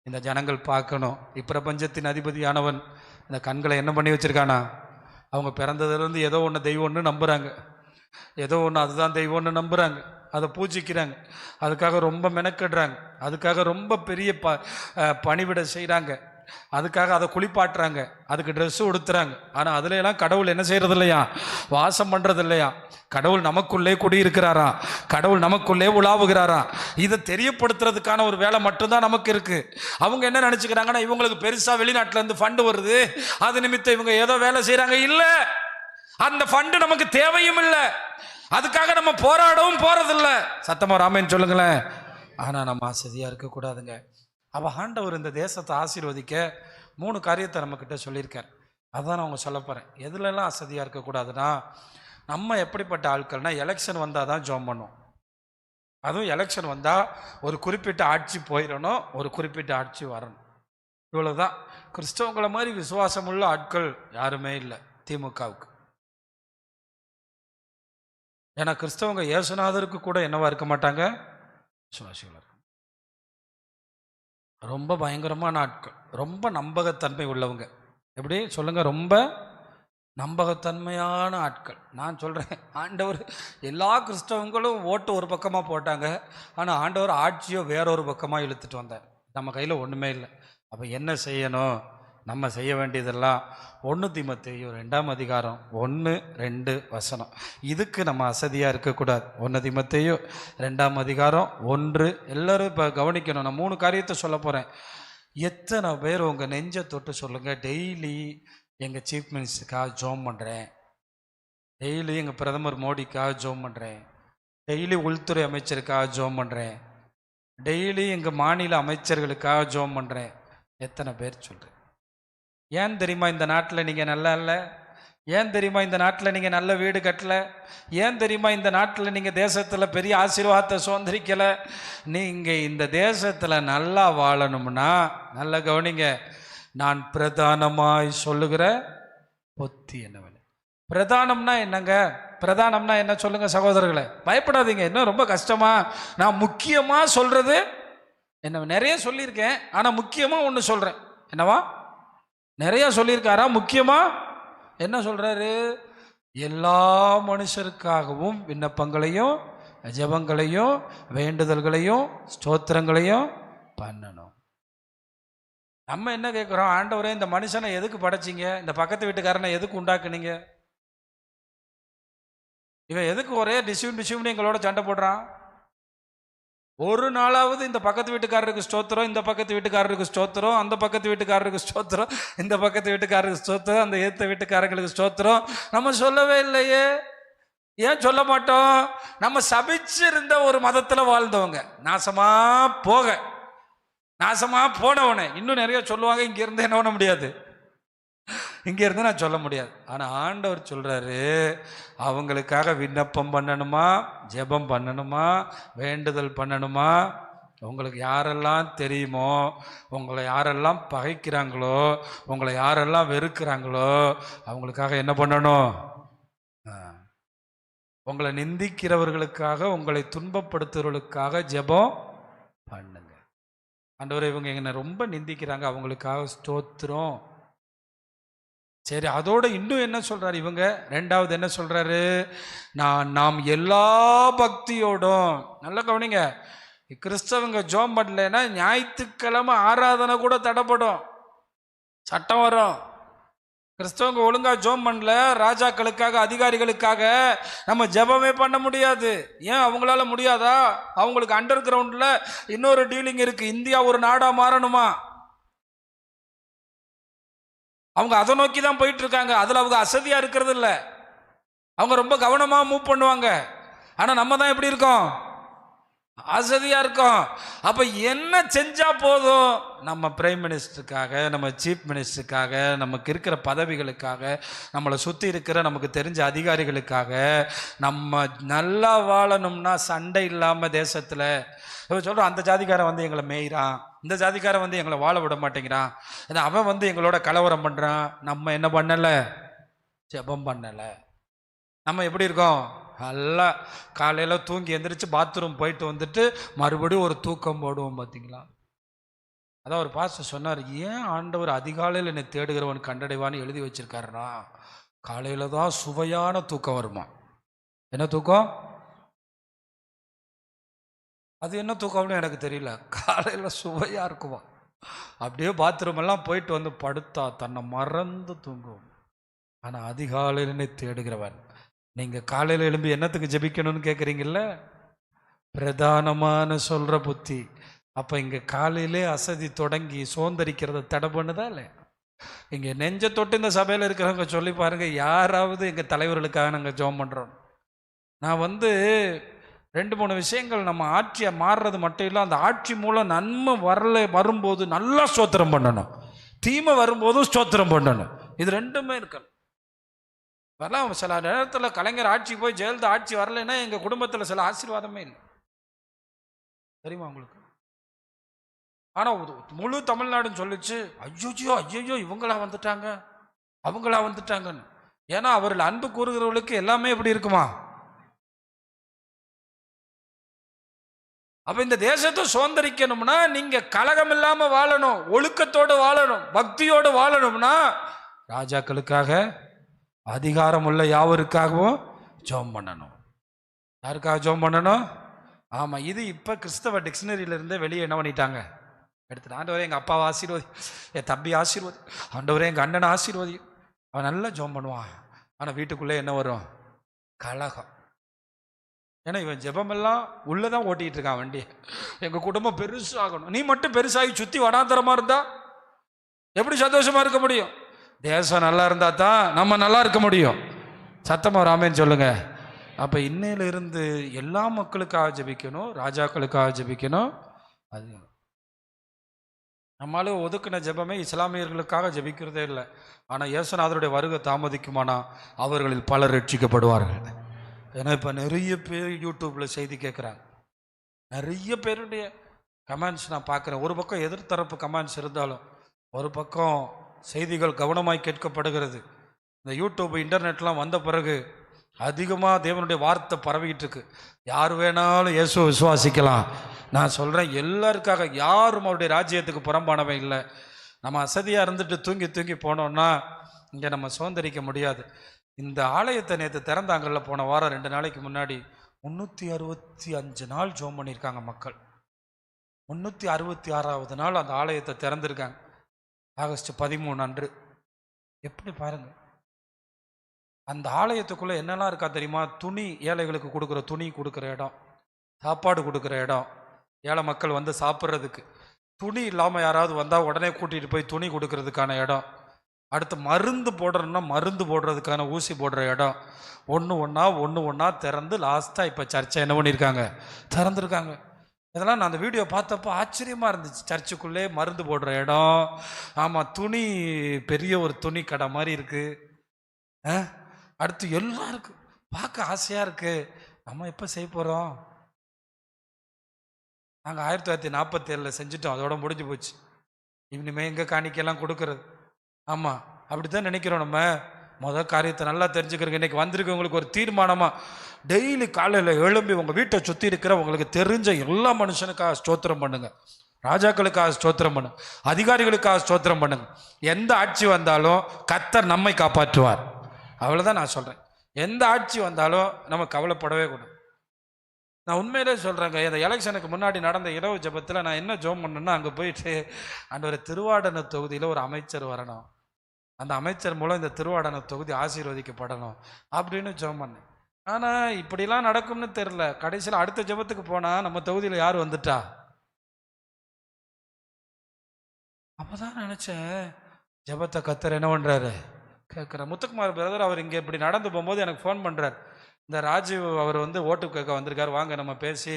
A: இந்த ஜனங்கள் பார்க்கணும். இப்பிரபஞ்சத்தின் அதிபதியானவன் இந்த கண்களை என்ன பண்ணி வச்சுருக்கானா? அவங்க பிறந்ததுலேருந்து ஏதோ ஒன்று தெய்வம்னு நம்புகிறாங்க, ஏதோ ஒன்று அதுதான் தெய்வம்னு நம்புகிறாங்க, அதை பூஜிக்கிறாங்க, அதுக்காக ரொம்ப மெனக்கிடுறாங்க, அதுக்காக ரொம்ப பெரிய பணிவிட செய்கிறாங்க, அதுக்காக அதை குளிப்பாட்டுறாங்க, அதுக்கு ட்ரெஸ்ஸு உடுத்துறாங்க. ஆனால் அதுல எல்லாம் கடவுள் என்ன செய்யறது இல்லையா? வாசம் பண்றது இல்லையா? கடவுள் நமக்குள்ளே குடியிருக்கிறாரா, கடவுள் நமக்குள்ளே உலாவுகிறாரா? இதை தெரியப்படுத்துறதுக்கான ஒரு வேலை மட்டும்தான் நமக்கு இருக்கு. அவங்க என்ன நினைச்சுக்கிறாங்கன்னா, இவங்களுக்கு பெருசா வெளிநாட்டுல இருந்து ஃபண்டு வருது, அது நிமித்தம் இவங்க ஏதோ வேலை செய்யறாங்க. இல்ல, அந்த ஃபண்டு நமக்கு தேவையும் இல்லை, அதுக்காக நம்ம போராடவும் போறதில்லை. சத்தமா ராமேன்னு சொல்லுங்களேன். ஆனா நம்ம ஆசையா இருக்கக்கூடாதுங்க. அவள் ஆண்டவர் இந்த தேசத்தை ஆசீர்வதிக்க 3 காரியத்தை நம்மக்கிட்ட சொல்லியிருக்கார். அதுதான் நான் அவங்க சொல்ல போகிறேன். எதுலெல்லாம் அசதியாக இருக்கக்கூடாதுன்னா, நம்ம எப்படிப்பட்ட ஆட்கள்னா, எலெக்ஷன் வந்தால் தான் ஜோம் பண்ணுவோம். அதுவும் எலெக்ஷன் வந்தால் ஒரு குறிப்பிட்ட ஆட்சி போயிடணும், ஒரு குறிப்பிட்ட ஆட்சி வரணும், இவ்வளோதான். கிறிஸ்தவங்களை மாதிரி விசுவாசமுள்ள ஆட்கள் யாருமே இல்லை திமுகவுக்கு. ஏன்னா கிறிஸ்தவங்க இயேசுநாதருக்கு கூட என்னவா இருக்க மாட்டாங்க, விசுவாசிகள். ரொம்ப பயங்கரமான ஆட்கள், ரொம்ப நம்பகத்தன்மை உள்ளவங்க. எப்படி சொல்லுங்க? ரொம்ப நம்பகத்தன்மையான ஆட்கள். நான் சொல்கிறேன், ஆண்டவர் எல்லா கிறிஸ்தவங்களும் ஓட்டு ஒரு பக்கமாக போட்டாங்க, ஆனால் ஆண்டவர் ஆட்சியோ வேறொரு பக்கமாக இழுத்துட்டு வந்தார். நம்ம கையில் ஒன்றுமே இல்லை. அப்போ என்ன செய்யணும்? நம்ம செய்ய வேண்டியதெல்லாம் 1 தீமோத்தேயு 2ஆம் அதிகாரம் 1-2 வசனம். இதுக்கு நம்ம அசதியாக இருக்கக்கூடாது. 1 தீமோத்தேயு 2ஆம் அதிகாரம் 1. எல்லாரும் இப்போ கவனிக்கணும். நான் 3 காரியத்தை சொல்ல போகிறேன். எத்தனை பேர் உங்கள் நெஞ்சை தொட்டு சொல்லுங்கள், டெய்லி எங்கள் சீஃப் மினிஸ்டருக்காக ஜோம் பண்ணுறேன், டெய்லி எங்கள் பிரதமர் மோடிக்காக ஜோம் பண்ணுறேன், டெய்லி உள்துறை அமைச்சருக்காக ஜோம் பண்ணுறேன், டெய்லி எங்கள் மாநில அமைச்சர்களுக்காக ஜோம் பண்ணுறேன். எத்தனை பேர் சொல்கிறேன்? ஏன் தெரியுமா இந்த நாட்டில் நீங்கள் நல்லா இல்லை? ஏன் தெரியுமா இந்த நாட்டில் நீங்கள் நல்ல வீடு கட்டலை? ஏன் தெரியுமா இந்த நாட்டில் நீங்கள் தேசத்தில் பெரிய ஆசீர்வாதத்தை சுதந்திரிக்கலை? நீங்கள் இந்த தேசத்தில் நல்லா வாழணும்னா, நல்லா கவனிங்க, நான் பிரதானமாய் சொல்லுகிற பொத்தி என்னவென. பிரதானம்னா என்னங்க? பிரதானம்னா என்ன சொல்லுங்க சகோதரர்களை? பயப்படாதீங்க, இன்னும் ரொம்ப கஷ்டமா? நான் முக்கியமாக சொல்றது என்ன, நிறைய சொல்லியிருக்கேன், ஆனால் முக்கியமாக ஒன்று சொல்கிறேன். என்னவா? நிறைய சொல்லியிருக்காரா? முக்கியமா என்ன சொல்றாரு? எல்லா மனுஷருக்காகவும் விண்ணப்பங்களையும் ஜெபங்களையும் வேண்டுதல்களையும் ஸ்தோத்திரங்களையும் பண்ணணும். நம்ம என்ன கேட்குறோம்? ஆண்டவரே, இந்த மனுஷனை எதுக்கு படைச்சிங்க? இந்த பக்கத்து வீட்டுக்காரனை எதுக்கு உண்டாக்குனீங்க? இவன் எதுக்கு ஒரே டிசியூன் எங்களோட சண்டை போடுறான்? ஒரு நாளாவது இந்த பக்கத்து வீட்டுக்காரருக்கு ஸ்தோத்திரம், இந்த பக்கத்து வீட்டுக்காரருக்கு ஸ்தோத்திரம், அந்த பக்கத்து வீட்டுக்காரருக்கு ஸ்தோத்திரம், இந்த பக்கத்து வீட்டுக்காரருக்கு ஸ்தோத்திரம், அந்த ஏத்த வீட்டுக்காரங்களுக்கு ஸ்தோத்திரம் நம்ம சொல்லவே இல்லையே. ஏன் சொல்ல மாட்டோம்? நம்ம சபிச்சிருந்த ஒரு மதத்துல வாழ்ந்தவங்க, நாசமா போக நாசமா போனவனே இன்னும் நிறைய சொல்லுவாங்க. இங்க இருந்து என்ன பண்ண முடியாது, இங்க இருந்து நான் சொல்ல முடியாது. ஆனா ஆண்டவர் சொல்றாரு, அவங்களுக்காக விண்ணப்பம் பண்ணணுமா, ஜெபம் பண்ணணுமா, வேண்டுதல் பண்ணணுமா, உங்களுக்கு யாரெல்லாம் தெரியுமோ, உங்களை யாரெல்லாம் பகைக்கிறாங்களோ, உங்களை யாரெல்லாம் வெறுக்கிறாங்களோ, அவங்களுக்காக என்ன பண்ணணும்? உங்களை நிந்திக்கிறவர்களுக்காக, உங்களை துன்பப்படுத்துறவர்களுக்காக ஜெபம் பண்ணுங்க. ஆண்டவரே, இவங்க என்ன ரொம்ப நிந்திக்கிறாங்க, அவங்களுக்காக ஸ்தோத்திரம். சரி, அதோட இன்னும் என்ன சொல்றாரு இவங்க? ரெண்டாவது என்ன சொல்றாரு? நாம் எல்லா பக்தியோடும், நல்ல கவனிங்க, கிறிஸ்தவங்க ஜோம் பண்ணலைன்னா ஞாயிற்றுக்கிழமை ஆராதனை கூட தடைப்படும், சட்டம் வரும். கிறிஸ்தவங்க ஒழுங்கா ஜோம் பண்ணல, ராஜாக்களுக்காக அதிகாரிகளுக்காக நம்ம ஜெபமே பண்ண முடியாது. ஏன் அவங்களால முடியாதா? அவங்களுக்கு அண்டர் கிரவுண்ட்ல இன்னொரு டீலிங் இருக்கு. இந்தியா ஒரு நாடா மாறணுமா, அவங்க அதை நோக்கி தான் போயிட்டு இருக்காங்க. அதுல அவங்க அசதியா இருக்கிறது இல்லை, அவங்க ரொம்ப கவனமா மூவ் பண்ணுவாங்க. ஆனா நம்ம தான் எப்படி இருக்கோம்? அசதியா இருக்கோம். அப்ப என்ன செஞ்சா போதும்? நம்ம பிரைம் மினிஸ்டருக்காக, நம்ம சீஃப் மினிஸ்டருக்காக, நமக்கு இருக்கிற பதவிகளுக்காக, நம்மளை சுத்தி இருக்கிற நமக்கு தெரிஞ்ச அதிகாரிகளுக்காக நம்ம நல்லா வாழணும்னா சண்டை இல்லாம தேசத்துல சொல்றோம், அந்த ஜாதிக்காரன் வந்து எங்களை மேய்றான், இந்த ஜாதிக்காரன் வந்து எங்களை வாழ விட மாட்டேங்கிறான், அவன் வந்து எங்களோட கலவரம் பண்றான். நம்ம என்ன பண்ணல? ஜெபம் பண்ணல. நம்ம எப்படி இருக்கோம்? நல்லா காலையில் தூங்கி எந்திரிச்சு பாத்ரூம் போயிட்டு வந்துட்டு மறுபடியும் ஒரு தூக்கம் போடுவோம். பார்த்தீங்களா? அதான் ஒரு பாஸ்டர் சொன்னார், ஏன் ஆண்டவர் அதிகாலையில் என்னை தேடுகிறவன் கண்டடைவான்னு எழுதி வச்சிருக்காருன்னா, காலையில தான் சுவையான தூக்கம் வருமா. என்ன தூக்கம்? அது என்ன தூக்கம்னு எனக்கு தெரியல, காலையில் சுவையா இருக்குமா. அப்படியே பாத்ரூம் எல்லாம் போயிட்டு வந்து படுத்தா தன்னை மறந்து தூங்குவோம். ஆனால் அதிகாலையில் என்னை தேடுகிறவன். நீங்க காலையில் எழும்பி என்னத்துக்கு ஜெபிக்கணும்னு கேட்குறீங்கல்ல, பிரதானமான சொல்ற புத்தி. அப்ப இங்க காலையிலே அசதி தொடங்கி சோந்தரிக்கிறத தடை பண்ணுதா இல்லையா? இங்க நெஞ்ச தொட்டு இந்த சபையில் இருக்கிறவங்க சொல்லி பாருங்க, யாராவது எங்க தலைவர்களுக்காக நாங்கள் ஜெபம் பண்றோம். நான் வந்து 2-3 விஷயங்கள், நம்ம ஆட்சியை மாறுறது மட்டும் இல்லை, அந்த ஆட்சி மூலம் நன்மை வரும்போது நல்லா ஸ்தோத்திரம் பண்ணணும், தீமை வரும்போதும் ஸ்தோத்திரம் பண்ணணும். இது ரெண்டுமே இருக்கணும். வரலாம். சில நேரத்தில் கலைஞர் ஆட்சிக்கு போய் ஜெயலலிதா ஆட்சி வரலைன்னா எங்கள் குடும்பத்தில் சில ஆசீர்வாதமே இல்லை, தெரியுமா உங்களுக்கு? ஆனால் முழு தமிழ்நாடுன்னு சொல்லிச்சு, ஐயோ ஐயோ இவங்களா வந்துட்டாங்க, அவங்களா வந்துட்டாங்கன்னு. ஏன்னா அவர்கள் அன்பு கூறுகிறவர்களுக்கு எல்லாமே எப்படி இருக்குமா? அப்ப இந்த தேசத்தை சுதந்திரிக்கணும்னா நீங்க கலகம் இல்லாம வாழணும், ஒழுக்கத்தோடு வாழணும், பக்தியோடு வாழணும்னா ராஜாக்களுக்காக, அதிகாரம் உள்ள யாவருக்காகவும் ஜெபம் பண்ணணும். யாருக்காக ஜெபம் பண்ணணும்? ஆமா, இது இப்ப கிறிஸ்தவ டிக்ஷனரியில இருந்தே வெளியே என்ன பண்ணிட்டாங்க, எடுத்துட்டு. ஆண்டவரே எங்க அப்பாவை ஆசீர்வதி, என் தம்பி ஆசீர்வதி, ஆண்டவரே எங்க அண்ணனை ஆசீர்வதி. அவன் நல்லா ஜெபம் பண்ணுவான். ஆனா வீட்டுக்குள்ளே என்ன வரும்? கலகம். ஏன்னா இவன் ஜெபமெல்லாம் உள்ளதான் ஓட்டிட்டு இருக்கான் வண்டி. எங்க குடும்பம் பெருசாகணும், நீ மட்டும் பெருசாகி சுத்தி வனாந்தரமா இருந்தா எப்படி சந்தோஷமா இருக்க முடியும்? தேசம் நல்லா இருந்தா தான் நம்ம நல்லா இருக்க முடியும். சத்தமா ராமேன்னு சொல்லுங்க. அப்ப இன்னையில இருந்து எல்லா மக்களுக்காக ஜெபிக்கணும், ராஜாக்களுக்காக ஜெபிக்கணும். அது நம்மளால ஒதுக்கின ஜெபமே இஸ்லாமியர்களுக்காக ஜெபிக்கிறதே இல்லை. ஆனா இயேசுநாதருடைய வருகை தாமதிக்குமானா அவர்களில் பலர் ரட்சிக்கப்படுவார்கள். ஏன்னா இப்போ நிறைய பேர் யூடியூப்பில் செய்தி கேட்குறாங்க, நிறைய பேருடைய கமெண்ட்ஸ் நான் பார்க்குறேன். ஒரு பக்கம் எதிர்த்தரப்பு கமெண்ட்ஸ் இருந்தாலும் ஒரு பக்கம் செய்திகள் கவனமாய் கேட்கப்படுகிறது. இந்த யூடியூப் இன்டர்நெட்லாம் வந்த பிறகு அதிகமாக தேவனுடைய வார்த்தை பரவிக்கிட்டு இருக்கு. யார் வேணாலும் இயேசுவை விசுவாசிக்கலாம். நான் சொல்கிறேன், எல்லாருக்காக, யாரும் அவருடைய ராஜ்யத்துக்கு புறம்பானவன் இல்லை. நம்ம அசதியாக இருந்துட்டு தூங்கி தூங்கி போனோம்னா இங்கே நம்ம சுதந்திரிக்க முடியாது. இந்த ஆலயத்தை நேற்று திறந்தாங்கல்ல, போன வாரம் 2 நாளைக்கு முன்னாடி 365 நாள் ஜெபம் பண்ணியிருக்காங்க மக்கள். 366வது நாள் அந்த ஆலயத்தை திறந்திருக்காங்க, ஆகஸ்ட் 13 அன்று. எப்படி பாருங்க, அந்த ஆலயத்துக்குள்ள என்னெல்லாம் இருக்கா தெரியுமா? துணி, ஏழைகளுக்கு கொடுக்குற துணி கொடுக்குற இடம், சாப்பாடு கொடுக்குற இடம், ஏழை மக்கள் வந்து சாப்பிட்றதுக்கு. துணி இல்லாமல் யாராவது வந்தால் உடனே கூட்டிகிட்டு போய் துணி கொடுக்கறதுக்கான இடம். அடுத்து மருந்து போடுறோன்னா மருந்து போடுறதுக்கான ஊசி போடுற இடம். ஒன்று ஒன்றா திறந்து லாஸ்ட்டாக இப்போ சர்ச்சை என்ன பண்ணியிருக்காங்க, திறந்துருக்காங்க. இதெல்லாம் நான் அந்த வீடியோ பார்த்தப்போ ஆச்சரியமாக இருந்துச்சு. சர்ச்சுக்குள்ளே மருந்து போடுற இடம். ஆமாம், துணி பெரிய ஒரு துணி கடை மாதிரி இருக்குது. அடுத்து எல்லாம் இருக்குது, பார்க்க ஆசையாக இருக்குது. நம்ம எப்போ செய்ய போகிறோம்? நாங்கள் 1947 செஞ்சுட்டோம், அதோட முடிஞ்சு போச்சு. இனிமே எங்கே காணிக்கெல்லாம் கொடுக்கறது? ஆமாம், அப்படி தான் நினைக்கிறோம். நம்ம முதல் காரியத்தை நல்லா தெரிஞ்சுக்கிறோங்க. இன்றைக்கி வந்திருக்கு உங்களுக்கு ஒரு தீர்மானமாக, டெய்லி காலையில் எழும்பி உங்கள் வீட்டை சுற்றி இருக்கிற உங்களுக்கு தெரிஞ்ச எல்லா மனுஷனுக்காக ஸ்தோத்திரம் பண்ணுங்க. ராஜாக்களுக்காக ஸ்தோத்திரம் பண்ணுங்க, அதிகாரிகளுக்காக ஸ்தோத்திரம் பண்ணுங்க. எந்த ஆட்சி வந்தாலும் கர்த்தர் நம்மை காப்பாற்றுவார். அவ்வளோதான் நான் சொல்கிறேன். எந்த ஆட்சி வந்தாலும் நம்ம கவலைப்படவே கூடாது. நான் உண்மையிலே சொல்கிறேங்க, இந்த எலெக்ஷனுக்கு முன்னாடி நடந்த இரவு ஜெபத்தில் நான் என்ன ஜெபம் பண்ணேன்னா, அங்கே போயிட்டு ஒரு திருவாடன தொகுதியில் ஒரு அமைச்சர் வரணும், அந்த அமைச்சர் மூலம் இந்த திருவாடன தொகுதி ஆசீர்வதிக்கப்படணும் அப்படின்னு ஜெபம் பண்ணேன். ஆனால் இப்படிலாம் நடக்கும்னு தெரில. கடைசியில் அடுத்த ஜெபத்துக்கு போனால் நம்ம தொகுதியில் யார் வந்துட்டா? அப்போ தான் நினச்சேன், ஜெபத்தை கர்த்தர் என்ன பண்ணுறாரு கேட்குற. முத்துக்குமார் பிரதர் அவர் இங்கே இப்படி நடந்து போகும்போது எனக்கு ஃபோன் பண்ணுறார். இந்த ராஜீவ் அவர் வந்து ஓட்டு கேட்க வந்திருக்காரு, வாங்க நம்ம பேசி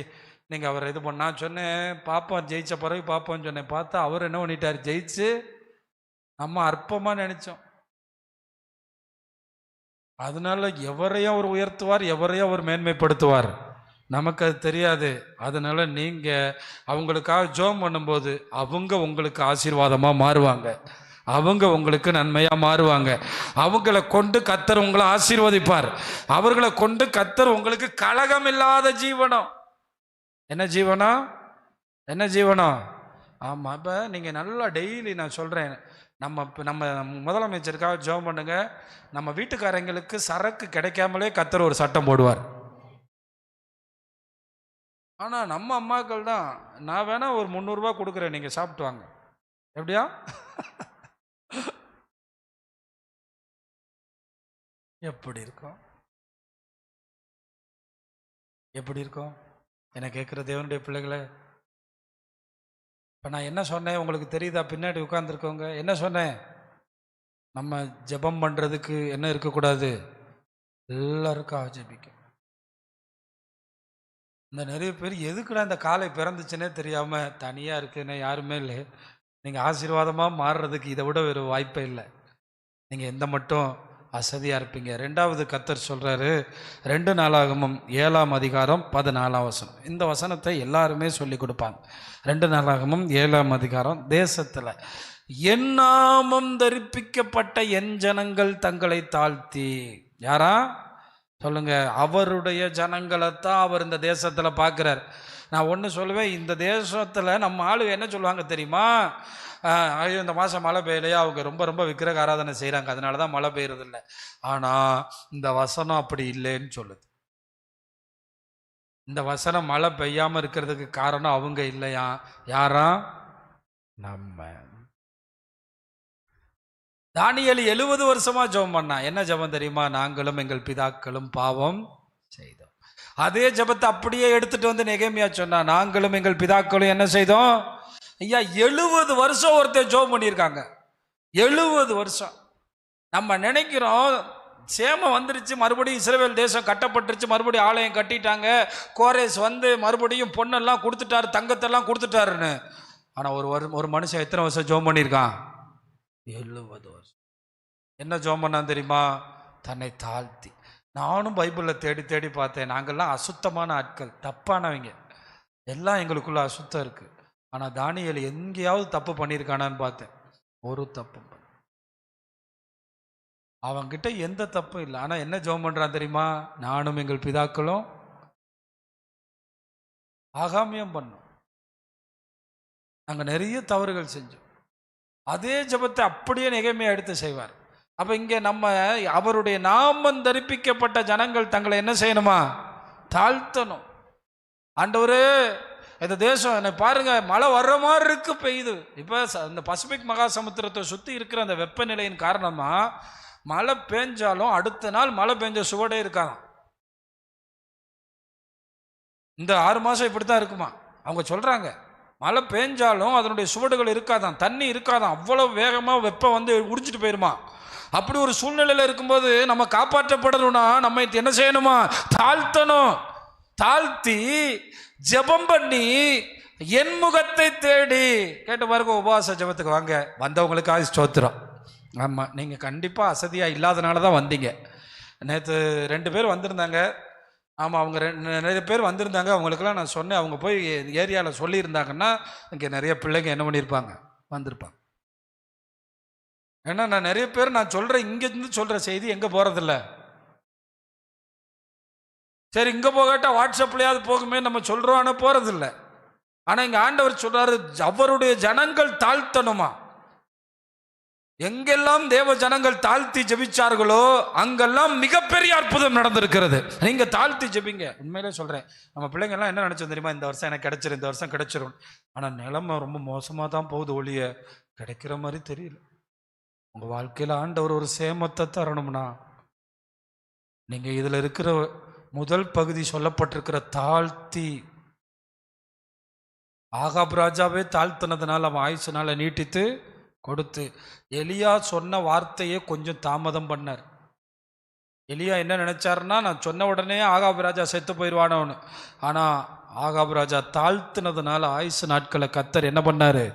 A: நீங்கள் அவர் இது பண்ணா சொன்னேன். பார்ப்போம், ஜெயிச்ச பிறகு பார்ப்போம்னு சொன்னேன். பார்த்தா அவர் என்ன பண்ணிட்டார், ஜெயிச்சு நம்ம அற்பமாக நினைச்சோம். அதனால எவரையும் அவர் உயர்த்துவார், எவரையும் அவர் மேன்மைப்படுத்துவார் நமக்கு அது தெரியாது. அதனால நீங்கள் அவங்களுக்காக ஜெபம் பண்ணும்போது அவங்க உங்களுக்கு ஆசீர்வாதமாக மாறுவாங்க, அவங்க உங்களுக்கு நன்மையாக மாறுவாங்க. அவங்கள கொண்டு கர்த்தர் உங்களை ஆசீர்வதிப்பார். அவர்களை கொண்டு கர்த்தர் உங்களுக்கு கலகம் இல்லாத ஜீவனம். என்ன ஜீவனம்? என்ன ஜீவனம்? ஆமாம். இப்போ நீங்கள் நல்லா டெய்லி நான் சொல்கிறேன், நம்ம முதலமைச்சருக்காக ஜெபம் பண்ணுங்க. நம்ம வீட்டுக்காரங்களுக்கு சரக்கு கிடைக்காமலே கர்த்தர் ஒரு சட்டம் போடுவார். ஆனால் நம்ம அம்மாக்கள் தான், நான் வேணா ஒரு 300 ரூபா கொடுக்குறேன், நீங்கள் சாப்பிட்டு வாங்க. எப்படியா? எப்படி இருக்கும்? எப்படி இருக்கும்? என்ன கேட்குற தேவனுடைய பிள்ளைகளை, இப்போ நான் என்ன சொன்னேன் உங்களுக்கு தெரியுதா? பின்னாடி உட்கார்ந்துருக்கவங்க என்ன சொன்னேன்? நம்ம ஜெபம் பண்ணுறதுக்கு என்ன இருக்கக்கூடாது, எல்லாருக்கும் ஜெபிக்கும். இந்த நிறைய பேர் எதுக்குடா இந்த காலை பிறந்துச்சுன்னே தெரியாமல் தனியாக இருக்குன்னு யாருமே இல்லை. நீங்கள் ஆசீர்வாதமாக மாறுறதுக்கு இதை விட வேறு வாய்ப்பே இல்லை. நீங்கள் எந்த மட்டும் அசதியாக இருப்பீங்க. ரெண்டாவது கர்த்தர் சொல்கிறாரு, 2 நாளாகமம் 7ஆம் அதிகாரம் 14ஆம் வசனம். இந்த வசனத்தை எல்லாருமே சொல்லி கொடுப்பாங்க. 2 நாளாகமம் 7ஆம் அதிகாரம், தேசத்தில் என் நாமம் தரிப்பிக்கப்பட்ட என் ஜனங்கள் தங்களை தாழ்த்தி, யாரா சொல்லுங்க, அவருடைய ஜனங்களைத்தான் அவர் இந்த தேசத்தில் பார்க்குறார். நான் ஒன்று சொல்லுவேன், இந்த தேசத்தில் நம்ம ஆளுங்க என்ன சொல்லுவாங்க தெரியுமா? ஐயோ இந்த மாதம் மழை பெய்யலையா, அவங்க ரொம்ப ரொம்ப விக்கிரக ஆராதனை செய்கிறாங்க, அதனால தான் மழை பெய்யறதில்லை. ஆனால் இந்த வசனம் அப்படி இல்லைன்னு சொல்லுது. இந்த வசனம் மழை பெய்யாமல் இருக்கிறதுக்கு காரணம் அவங்க இல்லையா, யாரா? நம்ம. தானியேல் 70 வருஷமா ஜெபம் பண்ணா. என்ன ஜெபம் தெரியுமா? நாங்களும் எங்கள் பிதாக்களும் பாவம் செய்தோம். அதே ஜெபத்தை அப்படியே எடுத்துட்டு வந்து நெகேமியா சொன்னா, நாங்களும் எங்கள் பிதாக்களும் என்ன செய்தோம். ஐயா 70 வருஷம் ஒருத்தர் ஜெபம் பண்ணியிருக்காங்க. 70 வருஷம். நம்ம நினைக்கிறோம் சேமம் வந்துருச்சு, மறுபடியும் இஸ்ரவேல் தேசம் கட்டப்பட்டுருச்சு, மறுபடியும் ஆலயம் கட்டிட்டாங்க, கோரேஸ் வந்து மறுபடியும் பொண்ணெல்லாம் கொடுத்துட்டாரு, தங்கத்தெல்லாம் கொடுத்துட்டாருன்னு. ஆனால் ஒரு மனுஷன் எத்தனை வருஷம் ஜெபம் பண்ணியிருக்கான்? 70 வருஷம். என்ன ஜெபம் பண்ணான் தெரியுமா? தன்னை தாழ்த்தி. நானும் பைபிளில் தேடி தேடி பார்த்தேன். நாங்கள்லாம் அசுத்தமான ஆட்கள், தப்பானவங்க, எல்லாம் எங்களுக்குள்ள அசுத்தம் இருக்குது. ஆனால் தானியேல் எங்கேயாவது தப்பு பண்ணியிருக்கானான்னு பார்த்தேன். ஒரு தப்பு அவன்கிட்ட எந்த தப்பும் இல்லை. ஆனால் என்ன ஜெபம் பண்ணுறான் தெரியுமா? நானும் எங்கள் பிதாக்களும் ஆகாமியம் பண்ணோம், நாங்கள் நிறைய தவறுகள் செஞ்சோம். அதே ஜெபத்தை அப்படியே நெகேமியா எடுத்து செய்வார். அப்போ இங்கே நம்ம அவருடைய நாமம் தரிப்பிக்கப்பட்ட ஜனங்கள் தங்களை என்ன செய்யணுமா? தாழ்த்தணும். ஆண்டவரே இந்த தேசம் என்னை பாருங்க, மழை வர்ற மாதிரி இருக்கு, பெய்யுது. இப்போ இந்த பசிபிக் மகா சமுத்திரத்தை சுற்றி இருக்கிற அந்த வெப்பநிலையின் காரணமாக மழை பெஞ்சாலும் அடுத்த நாள் மழை பெஞ்ச சுவடே இருக்காதான். இந்த 6 மாதம் இப்படி தான் இருக்குமா? அவங்க சொல்கிறாங்க மழை பெஞ்சாலும் அதனுடைய சுவடுகள் இருக்காதான், தண்ணி இருக்காதான், அவ்வளோ வேகமாக வெப்பம் வந்து உறிஞ்சிட்டு போயிருமா. அப்படி ஒரு சூழ்நிலையில் இருக்கும்போது நம்ம காப்பாற்றப்படணும்னா நம்ம என்ன செய்யணுமா? தாழ்த்தணும். தாழ்த்தி ஜெபம் பண்ணி என் முகத்தை தேடி கேட்டு பாருங்க. உபவாச ஜெபத்துக்கு வாங்க, வந்தவங்களுக்காக ஸ்தோத்திரம். ஆமாம், நீங்கள் கண்டிப்பாக அசதியாக இல்லாதனால தான் வந்தீங்க. நேற்று 2 பேர் வந்திருந்தாங்க. ஆமாம், அவங்க நிறைய பேர் வந்திருந்தாங்க. அவங்களுக்கெல்லாம் நான் சொன்னேன், அவங்க போய் ஏரியாவில் சொல்லியிருந்தாங்கன்னா இங்கே நிறைய பிள்ளைங்க என்ன பண்ணியிருப்பாங்க, வந்திருப்பாங்க. ஏன்னா நான் நிறைய பேர் நான் சொல்கிறேன், இங்கேருந்து சொல்கிற செய்தி எங்கே போகிறதில்ல. சரி, இங்கே போகாட்டா வாட்ஸ்அப்லையாவது போகுமே நம்ம சொல்கிறோம், ஆனால் போகிறதில்ல. ஆனால் இங்கே ஆண்டவர் சொல்கிறாரு, அவருடைய ஜனங்கள் தாழ்த்தணுமா. எங்கெல்லாம் தேவ ஜனங்கள் தாழ்த்தி ஜெபிச்சார்களோ அங்கெல்லாம் மிகப்பெரிய அற்புதம் நடந்திருக்கிறது. நீங்க தாழ்த்தி ஜெபிங்க. உண்மையிலே சொல்றேன், நம்ம பிள்ளைங்க எல்லாம் என்ன நினைச்சோம் தெரியுமா? இந்த வருஷம் எனக்கு கிடைச்சிரும், இந்த வருஷம் கிடைச்சிரும். ஆனா நிலைமை ரொம்ப மோசமா தான் போகுது, ஒழிய கிடைக்கிற மாதிரி தெரியல. உங்க வாழ்க்கையில ஆண்டவர் ஒரு சேமத்தை தரணும்னா நீங்க இதுல இருக்கிற முதல் பகுதி சொல்லப்பட்டிருக்கிற தாழ்த்தி, ஆகாப் ராஜாவே தாழ்த்தினதுனால அவன் ஆயுசுனால நீட்டித்து கொடுத்து, எலியா சொன்ன வார்த்தையே கொஞ்சம் தாமதம் பண்ணார். எலியா என்ன நினைச்சாருன்னா, நான் சொன்ன உடனே ஆகாப் ராஜா செத்து போயிடுவானோன்னு. ஆனால் ஆகாப் ராஜா தாழ்த்தினதுனால ஆயுசு நாட்களை கர்த்தர் என்ன பண்ணாரு?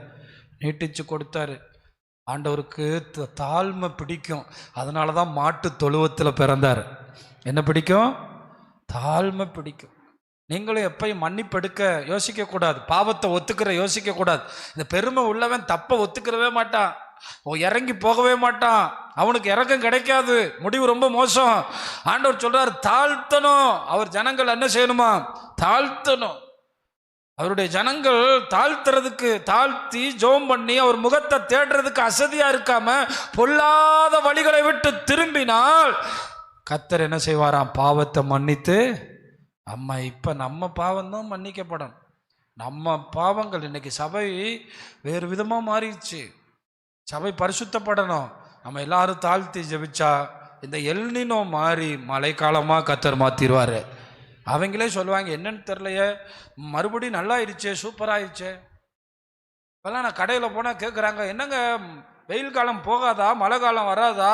A: நீட்டிச்சு கொடுத்தாரு. ஆண்டவருக்கு தாழ்மை பிடிக்கும். அதனால தான் மாட்டு தொழுவத்தில் பிறந்தார். என்ன பிடிக்கும்? தாழ்மை பிடிக்கும். நீங்களும் எப்பயும் மன்னிப்பெடுக்க யோசிக்கக்கூடாது, பாவத்தை ஒத்துக்கிற யோசிக்கக்கூடாது. இந்த பெருமை உள்ளவன் தப்பை ஒத்துக்கிறவே மாட்டான், இறங்கி போகவே மாட்டான், அவனுக்கு இறக்கம் கிடைக்காது, முடிவு ரொம்ப மோசம். ஆண்டவர் சொல்றார் தாழ்த்தணும். அவர் ஜனங்கள் என்ன செய்யணுமா? தாழ்த்தணும். அவருடைய ஜனங்கள் தாழ்த்துறதுக்கு, தாழ்த்தி ஜெபம் பண்ணி அவர் முகத்தை தேடுறதுக்கு அசதியா இருக்காம பொல்லாத வழிகளை விட்டு திரும்பினால் கர்த்தர் என்ன செய்வாராம்? பாவத்தை மன்னித்து, அம்மா இப்போ நம்ம பாவம் தான் மன்னிக்கப்படும். நம்ம பாவங்கள் இன்னைக்கு சபை வேறு விதமாக மாறிடுச்சு. சபை பரிசுத்தப்படணும். நம்ம எல்லாரும் தாழ்த்தி ஜெபிச்சா இந்த எல்னினோ மாறி மழைக்காலமாக கர்த்தர் மாற்றிடுவார். அவங்களே சொல்லுவாங்க, என்னன்னு தெரியலையே, மறுபடியும் நல்லா ஆயிடுச்சே, சூப்பராகிடுச்சே. இப்போல்லாம் நான் கடையில் போனால் கேட்குறாங்க, என்னங்க வெயில் காலம் போகாதா, மழை காலம் வராதா,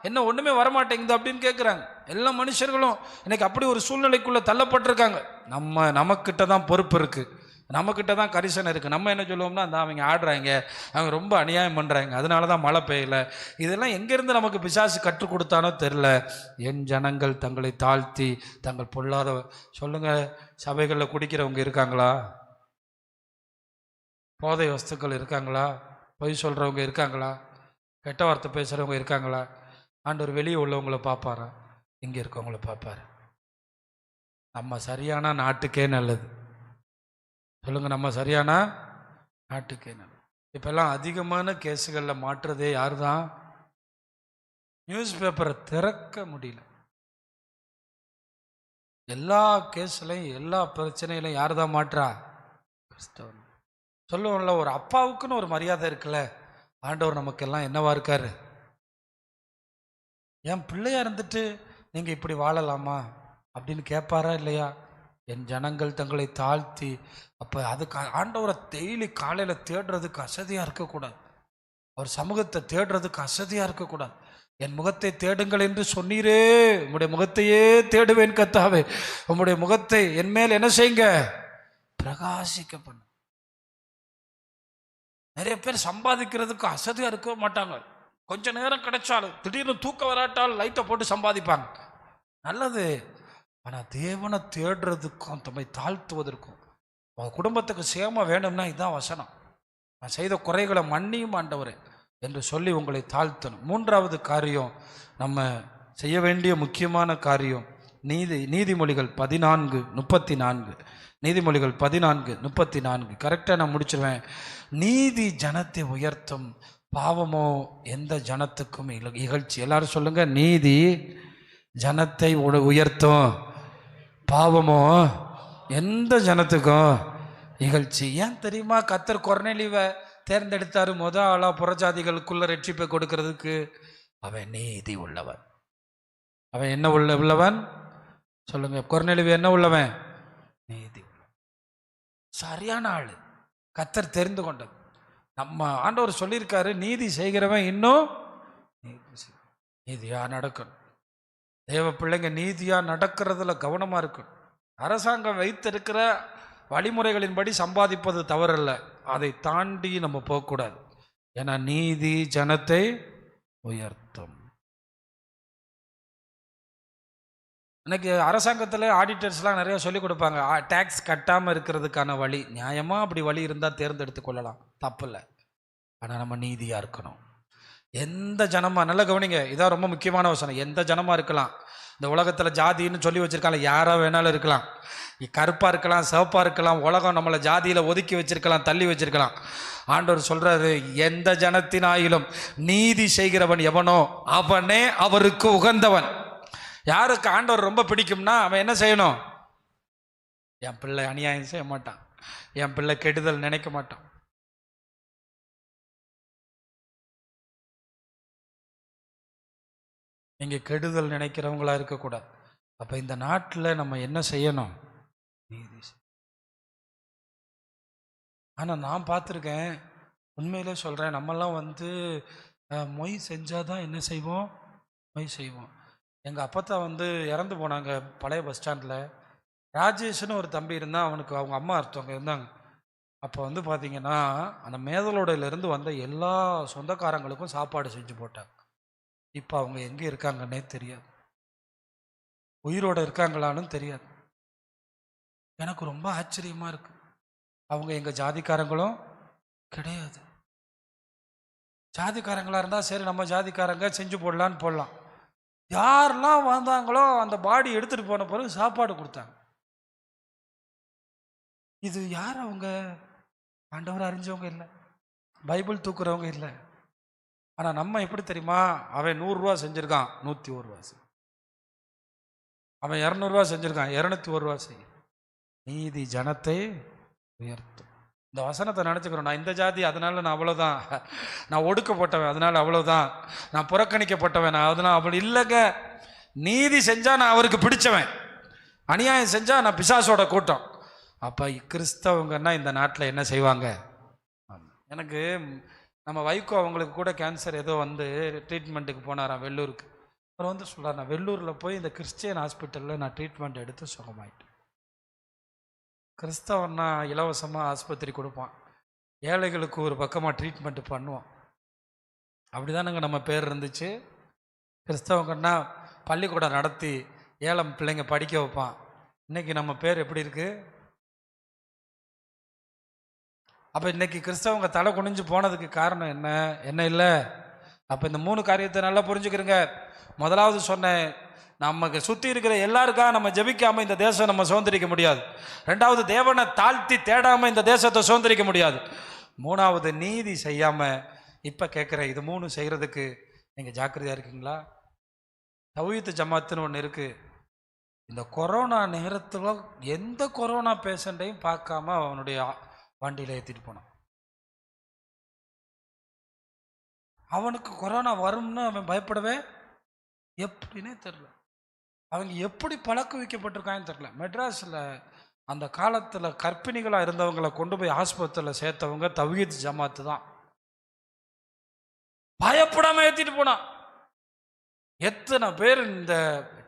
A: என்ன ஒன்றுமே வரமாட்டேங்குது அப்படின்னு கேட்குறாங்க. எல்லா மனுஷர்களும் இன்னைக்கு அப்படி ஒரு சூழ்நிலைக்குள்ளே தள்ளப்பட்டிருக்காங்க. நமக்கிட்ட தான் பொறுப்பு இருக்குது, நம்மக்கிட்ட தான் கரிசனை இருக்குது. நம்ம என்ன சொல்லுவோம்னா, அந்த அவங்க ஆடுறாங்க, அவங்க ரொம்ப அநியாயம் பண்ணுறாங்க, அதனால தான் மழை பெய்யலை. இதெல்லாம் எங்கேருந்து நமக்கு பிசாசு கற்றுக் கொடுத்தானோ தெரில. என் ஜனங்கள் தங்களை தாழ்த்தி தங்கள் பொல்லாத, சொல்லுங்கள், சபைகளில் குடிக்கிறவங்க இருக்காங்களா? போதை வஸ்துக்கள் இருக்காங்களா? பொய் சொல்கிறவங்க இருக்காங்களா? கெட்ட வார்த்தை பேசுகிறவங்க இருக்காங்களா? ஆண்டவர் வெளியே உள்ளவங்களை பார்ப்பாரா? இங்கே இருக்கவங்கள பார்ப்பாரு. நம்ம சரியான நாட்டுக்கே நல்லது. சொல்லுங்கள், நம்ம சரியான நாட்டுக்கே நல்லது. இப்போல்லாம் அதிகமான கேஸுகளில் மாற்றுறதே யார் தான்? நியூஸ் பேப்பரை திறக்க முடியல. எல்லா கேஸ்லையும் எல்லா பிரச்சனையிலையும் யார் தான் மாற்றா? கிறிஸ்தவன். சொல்லுவோம்ல, ஒரு அப்பாவுக்குன்னு ஒரு மரியாதை இருக்குல்ல. ஆண்டவர் நமக்கெல்லாம் என்னவா இருக்காரு? என் பிள்ளையா இருந்துட்டு நீங்கள் இப்படி வாழலாமா அப்படின்னு கேட்பாரா இல்லையா? என் ஜனங்கள் தங்களை தாழ்த்தி, அப்போ அதுக்கு ஆண்டவரை டெய்லி காலையில் தேடுறதுக்கு அசதியாக இருக்கக்கூடாது, அவர் சமூகத்தை தேடுறதுக்கு அசதியாக இருக்கக்கூடாது. என் முகத்தை தேடுங்கள் என்று சொன்னீரே, உம்முடைய முகத்தையே தேடுவேன் கர்த்தாவே, உம்முடைய முகத்தை என் மேல் என்ன செய்யுங்க? பிரகாசிக்க பண்ணு. நிறைய பேர் சம்பாதிக்கிறதுக்கு அசதியாக இருக்க மாட்டாங்க. கொஞ்ச நேரம் கிடைச்சாலும், திடீர்னு தூக்கம் வராட்டால் லைட்டை போட்டு சம்பாதிப்பாங்க. நல்லது. ஆனால் தேவனை தேடுறதுக்கும் தம்மை தாழ்த்துவதற்கும் உங்கள் குடும்பத்துக்கு சேமம் வேணும்னா இதுதான் வசனம். நான் செய்த குறைகளை மன்னியும் ஆண்டவரே என்று சொல்லி உங்களை தாழ்த்தணும். 3வது காரியம், நம்ம செய்ய வேண்டிய முக்கியமான காரியம், நீதிமொழிகள் 14:34. நீதிமொழிகள் 14:34. கரெக்டாக நான் முடிச்சிருவேன். நீதி ஜனத்தை உயர்த்தும், பாவமோ எந்த ஜனத்துக்கும் இகழ்ச்சி. எல்லாரும் சொல்லுங்க, நீதி ஜனத்தை உயர்த்தும், பாவமோ எந்த ஜனத்துக்கும் இகழ்ச்சி. ஏன் தெரியுமா? கர்த்தர் கொர்நேலியுவை தேர்ந்தெடுத்தாரு ஆளா புறஜாதிகளுக்குள்ள ரட்சிப்பை கொடுக்கறதுக்கு. அவன் நீதி உள்ளவன். அவன் என்ன உள்ளவன்? சொல்லுங்க, கொர்நேலியு என்ன உள்ளவன்? நீதி. சரியான ஆள், கர்த்தர் தெரிந்து கொண்டது. நம்ம ஆண்டவர் சொல்லியிருக்காரு, நீதி செய்கிறவன் இன்னும் நீதியா நடக்கணும். தேவ பிள்ளைங்க நீதியா நடக்கிறதுல கவனமா இருக்கணும். அரசாங்கம் வைத்திருக்கிற வழிமுறைகளின்படி சம்பாதிப்பது தவறல்ல, அதை தாண்டி நம்ம போகக்கூடாது. ஏன்னா நீதி ஜனத்தை உயர்த்தும். இன்னைக்கு அரசாங்கத்தில் ஆடிட்டர்ஸ்லாம் நிறைய சொல்லிக் கொடுப்பாங்க, டேக்ஸ் கட்டாமல் இருக்கிறதுக்கான வழி. நியாயமாக அப்படி வழி இருந்தால் தேர்ந்தெடுத்து கொள்ளலாம், தப்பு இல்லை. ஆனால் நம்ம நீதியாக இருக்கணும். எந்த ஜனமாக, நல்ல கவனிங்க, இதான் ரொம்ப முக்கியமான வசனம். எந்த ஜனமாக இருக்கலாம். இந்த உலகத்தில் ஜாதின்னு சொல்லி வச்சுருக்காங்க, யாராக வேணாலும் இருக்கலாம். கருப்பாக இருக்கலாம், சிவப்பாக இருக்கலாம். உலகம் நம்மளை ஜாதியில் ஒதுக்கி வச்சிருக்கலாம், தள்ளி வச்சிருக்கலாம். ஆண்டவர் சொல்றாரு, எந்த ஜனத்தினாயிலும் நீதி செய்கிறவன் எவனோ அவனே அவருக்கு உகந்தவன். யாருக்கு ஆண்டவர் ரொம்ப பிடிக்கும்னா அவன் என்ன செய்யணும்? என் பிள்ளை அநியாயம் செய்ய மாட்டான், என் பிள்ளை கெடுதல் நினைக்க மாட்டான். நீங்க கெடுதல் நினைக்கிறவங்களா இருக்கக்கூடாது. அப்ப இந்த நாட்டில் நம்ம என்ன செய்யணும்? நீதி. ஆனா நான் பார்த்துருக்கேன், உண்மையிலே சொல்றேன், நம்மெல்லாம் மொய் செஞ்சாதான் என்ன செய்வோம்? மொய் செய்வோம். எங்கள் அப்பத்தா இறந்து போனாங்க பழைய பஸ் ஸ்டாண்டில். ராஜேஷ்னு ஒரு தம்பி இருந்தால், அவனுக்கு அவங்க அம்மா ஒருத்தவங்க இருந்தாங்க. அப்போ பார்த்தீங்கன்னா, அந்த மேதலோடையிலேருந்து வந்த எல்லா சொந்தக்காரங்களுக்கும் சாப்பாடு செஞ்சு போட்டாங்க. இப்போ அவங்க எங்கே இருக்காங்கன்னே தெரியாது, உயிரோடு இருக்காங்களான்னு தெரியாது. எனக்கு ரொம்ப ஆச்சரியமாக இருக்கு. அவங்க எங்கள் ஜாதிக்காரங்களும் கிடையாது. ஜாதிக்காரங்களாக இருந்தால் சரி, நம்ம ஜாதிக்காரங்க செஞ்சு போடலான்னு போடலாம். யாரெல்லாம் வந்தாங்களோ அந்த பாடி எடுத்துட்டு போன பிறகு சாப்பாடு கொடுத்தாங்க. இது யார்? அவங்க ஆண்டவர் அறிஞ்சவங்க இல்லை, பைபிள் தூக்குறவங்க இல்லை. ஆனால் நம்ம எப்படி தெரியுமா? அவன் 100 ரூபா செஞ்சிருக்கான், 101 ரூபா செய். அவன் 200 ரூபா செஞ்சிருக்கான், 201 ரூபா செய். நீதி ஜனத்தை உயர்த்தும். இந்த வசனத்தை நினச்சிக்கிறோம், நான் இந்த ஜாதி அதனால நான் அவ்வளோதான், நான் ஒடுக்கப்பட்டவன் அதனால அவ்வளோதான், நான் புறக்கணிக்கப்பட்டவன் நான் அதனால அவ்வளோ இல்லைங்க. நீதி செஞ்சால் நான் அவருக்கு பிடிச்சவன், அநியாயம் செஞ்சால் நான் பிசாசோட கூட்டம். அப்போ கிறிஸ்தவங்கன்னா இந்த நாட்டில் என்ன செய்வாங்க? எனக்கு நம்ம வைகோ அவங்களுக்கு கூட கேன்சர் ஏதோ ட்ரீட்மெண்ட்டுக்கு போனாராம் வெள்ளூருக்கு. அவர் சொல்கிறார், நான் வெள்ளூரில் போய் இந்த கிறிஸ்டியன் ஹாஸ்பிட்டலில் நான் ட்ரீட்மெண்ட் எடுத்து சுகமாயிட்டேன். கிறிஸ்தவன்னா இலவசமாக ஆஸ்பத்திரி கொடுப்பான், ஏழைகளுக்கு ஒரு பக்கமாக ட்ரீட்மெண்ட்டு பண்ணுவான். அப்படி தானுங்க நம்ம பேர் இருந்துச்சு. கிறிஸ்தவங்கன்னா பள்ளிக்கூடம் நடத்தி ஏழை பிள்ளைங்க படிக்க வைப்பான். இன்னைக்கு நம்ம பேர் எப்படி இருக்கு? அப்போ இன்னைக்கு கிறிஸ்தவங்க தலை குனிஞ்சு போனதுக்கு காரணம் என்ன? என்ன இல்லை? அப்போ இந்த 3 காரியத்தை நல்லா புரிஞ்சுக்கிறங்க. முதலாவது சொன்னேன், நமக்கு சுற்றி இருக்கிற எல்லாருக்காக நம்ம ஜெபிக்காமல் இந்த தேசம் நம்ம சுதந்திரிக்க முடியாது. 2வது, தேவனை தாழ்த்தி தேடாமல் இந்த தேசத்தை சுதந்திரிக்க முடியாது. 3வது, நீதி செய்யாமல். இப்போ கேட்குறேன், இது 3 செய்கிறதுக்கு நீங்கள் ஜாக்கிரதையாக இருக்கீங்களா? தௌஹீத் ஜமாத்துன்னு ஒன்று இருக்குது. இந்த கொரோனா நேரத்தில் எந்த கொரோனா பேஷண்ட்டையும் பார்க்காம அவனுடைய வண்டியில் ஏற்றிட்டு போனான். அவனுக்கு கொரோனா வரும்னு அவன் பயப்படவே எப்படின்னே தெரில. அவங்க எப்படி பழக்க வைக்கப்பட்டிருக்காங்கன்னு தெரில. மெட்ராஸில் அந்த காலத்தில் கர்ப்பிணிகளாக இருந்தவங்களை கொண்டு போய் ஆஸ்பத்திரியில் சேர்த்தவங்க தௌஹீத் ஜமாத்து தான். பயப்படாமல் ஏற்றிட்டு போனான். எத்தனை பேர் இந்த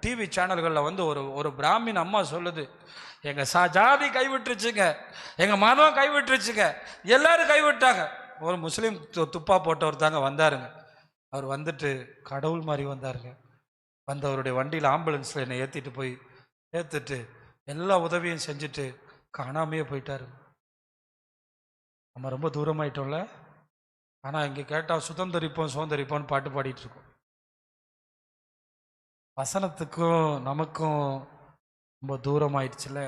A: டிவி சேனல்களில் ஒரு பிராமின் அம்மா சொல்லுது, எங்கள் ஜாதி கைவிட்டுருச்சுங்க, எங்கள் மதம் கைவிட்டுருச்சுங்க, எல்லாரும் கைவிட்டாங்க. ஒரு முஸ்லீம் துப்பா போட்டவர் தாங்க வந்தாருங்க. அவர் வந்துட்டு கடவுள் மாதிரி வந்தாருங்க. அவருடைய வண்டியில் ஆம்புலன்ஸில் என்னை ஏற்றிட்டு எல்லா உதவியும் செஞ்சுட்டு காணாமையே போயிட்டாரு. நம்ம ரொம்ப தூரமாயிட்டோம்ல. ஆனால் இங்கே கேட்டால் சுதந்திரிப்போன்னு பாட்டு பாடிட்டு இருக்கோம். வசனத்துக்கும் நமக்கும் ரொம்ப தூரமாயிடுச்சுல.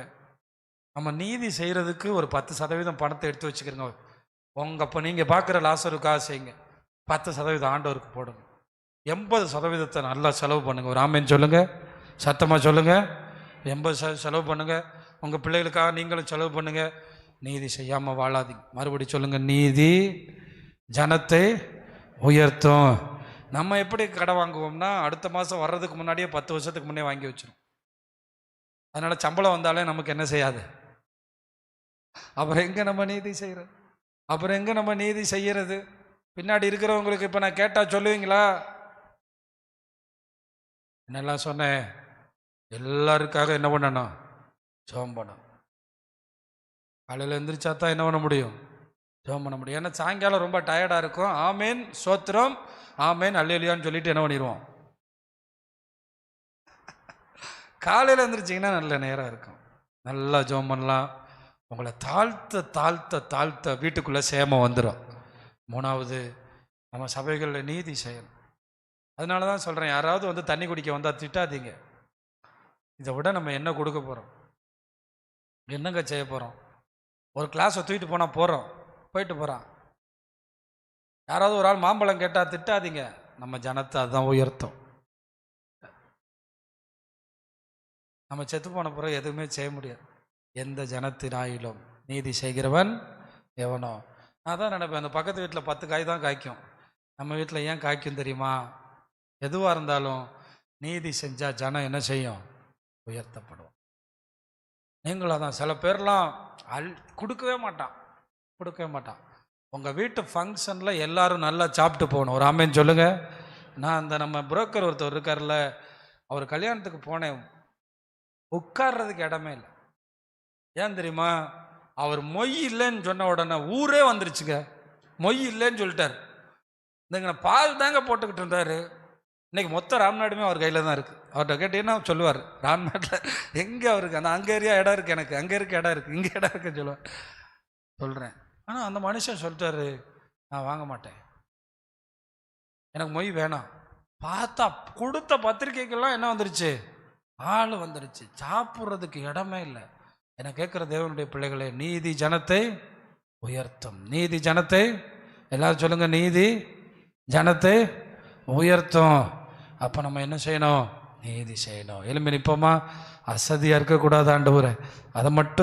A: நம்ம நீதி செய்கிறதுக்கு ஒரு 10% பணத்தை எடுத்து வச்சுக்கிறோங்க. இப்போ நீங்கள் பார்க்குற லாசருக்காக செய்யுங்க. 10% ஆண்டவருக்கு போடுங்க. 80% நல்லா செலவு பண்ணுங்க. ஒரு ஆமேன்னு சொல்லுங்க, சத்தமாக சொல்லுங்க. 80% செலவு பண்ணுங்க. உங்கள் பிள்ளைகளுக்காக நீங்களும் செலவு பண்ணுங்க. நீதி செய்யாமல் வாழாதீங்க. மறுபடி சொல்லுங்க, நீதி ஜனத்தை உயர்த்தும். நம்ம எப்படி கடை வாங்குவோம்னா, அடுத்த மாதம் வர்றதுக்கு முன்னாடியே 10 வருஷத்துக்கு முன்னே வாங்கி வச்சிடும். அதனால் சம்பளம் வந்தாலே நமக்கு என்ன செய்யாது? அப்புறம் எங்கே நம்ம நீதி செய்கிறது? அப்புறம் எங்கே நம்ம நீதி செய்கிறது? பின்னாடி இருக்கிறவங்களுக்கு இப்போ நான் கேட்டால் சொல்லுவீங்களா? என்னெல்லாம் சொன்னேன்? எல்லாருக்காக என்ன பண்ணணும்? ஜெபம் பண்ணணும். காலையில் எந்திரிச்சா தான் என்ன பண்ண முடியும்? ஜெபம் பண்ண முடியும். ஏன்னா சாயங்காலம் ரொம்ப டயர்டாக இருக்கும். ஆமேன் சோத்திரம், ஆமேன் அல்லேலூயான்னு சொல்லிட்டு என்ன பண்ணிடுவோம்? காலையில் எழுந்திரிச்சிங்கன்னா நல்ல நேரம் இருக்கும், நல்லா ஜெபம் பண்ணலாம். உங்களை தாழ்த்த தாழ்த்த தாழ்த்த வீட்டுக்குள்ளே சேமம் வந்துடும். மூணாவது, நம்ம சபைகளில் நீதி செய்யணும். அதனால தான் சொல்கிறேன், யாராவது வந்து தண்ணி குடிக்க வந்தால் திட்டாதீங்க. இதை விட நம்ம என்ன கொடுக்க போகிறோம்? என்னங்க செய்ய போகிறோம்? ஒரு கிளாஸை தூக்கிட்டு போனால் போயிட்டு போகிறான். யாராவது ஒரு ஆள் மாம்பழம் கேட்டால் திட்டாதீங்க. நம்ம ஜனத்தை அதுதான் உயர்த்தும். நம்ம செத்து போன பிறகு எதுவுமே செய்ய முடியாது. எந்த ஜனத்தினாயிலும் நீதி செய்கிறவன் எவனோ. நான் தான் நினைப்பேன், அந்த பக்கத்து வீட்டில் 10 காய் தான் காய்க்கும், நம்ம வீட்டில் ஏன் காய்க்கும் தெரியுமா? எதுவாக இருந்தாலும் நீதி செஞ்சால் ஜனம் என்ன செய்யும்? உயர்த்தப்படும். நீங்களும் தான். சில பேர்லாம் கொடுக்கவே மாட்டான். உங்கள் வீட்டு ஃபங்க்ஷனில் எல்லாரும் நல்லா சாப்பிட்டு போகணும். ஒரு ஆமேன்னு சொல்லுங்கள். நான் அந்த நம்ம புரோக்கர் ஒருத்தர் இருக்கார்ல, அவர் கல்யாணத்துக்கு போனேன், உட்கார்றதுக்கு இடமே இல்லை. ஏன் தெரியுமா? அவர் மொய் இல்லைன்னு சொன்ன உடனே ஊரே வந்துருச்சுங்க. மொய் இல்லைன்னு சொல்லிட்டார். இந்தங்க பால் தாங்க போட்டுக்கிட்டு இருந்தார். இன்னைக்கு மொத்த ராம்நாடுமே அவர் கையில் தான் இருக்குது. அவர்கிட்ட கேட்டீங்கன்னா சொல்லுவார், ராம்நாட்டில் எங்கே அவருக்கு அந்த அங்கே ஏரியா இடம் இருக்குது, எனக்கு அங்கே இருக்க இடம் இருக்குது, இங்கே இடம் இருக்குன்னு சொல்லுவார். சொல்கிறேன். ஆனால் அந்த மனுஷன் சொல்லிட்டாரு, நான் வாங்க மாட்டேன், எனக்கு மொய் வேணாம். பார்த்தா கொடுத்த பத்திரிக்கைக்கெல்லாம் என்ன வந்துருச்சு? ஆள் வந்துருச்சு. சாப்பிட்றதுக்கு இடமே இல்லை. எனக்கு கேட்குற தேவனுடைய பிள்ளைகளே, நீதி ஜனத்தை உயர்த்தும். நீதி ஜனத்தை, எல்லாரும் சொல்லுங்க, நீதி ஜனத்தை உயர்த்தும். அப்போ நம்ம என்ன செய்யணும்? நீதி செய்யணும். எலும்பி நிற்போமா? அசதியாக இருக்கக்கூடாது ஆண்டவரே, அதை மட்டும்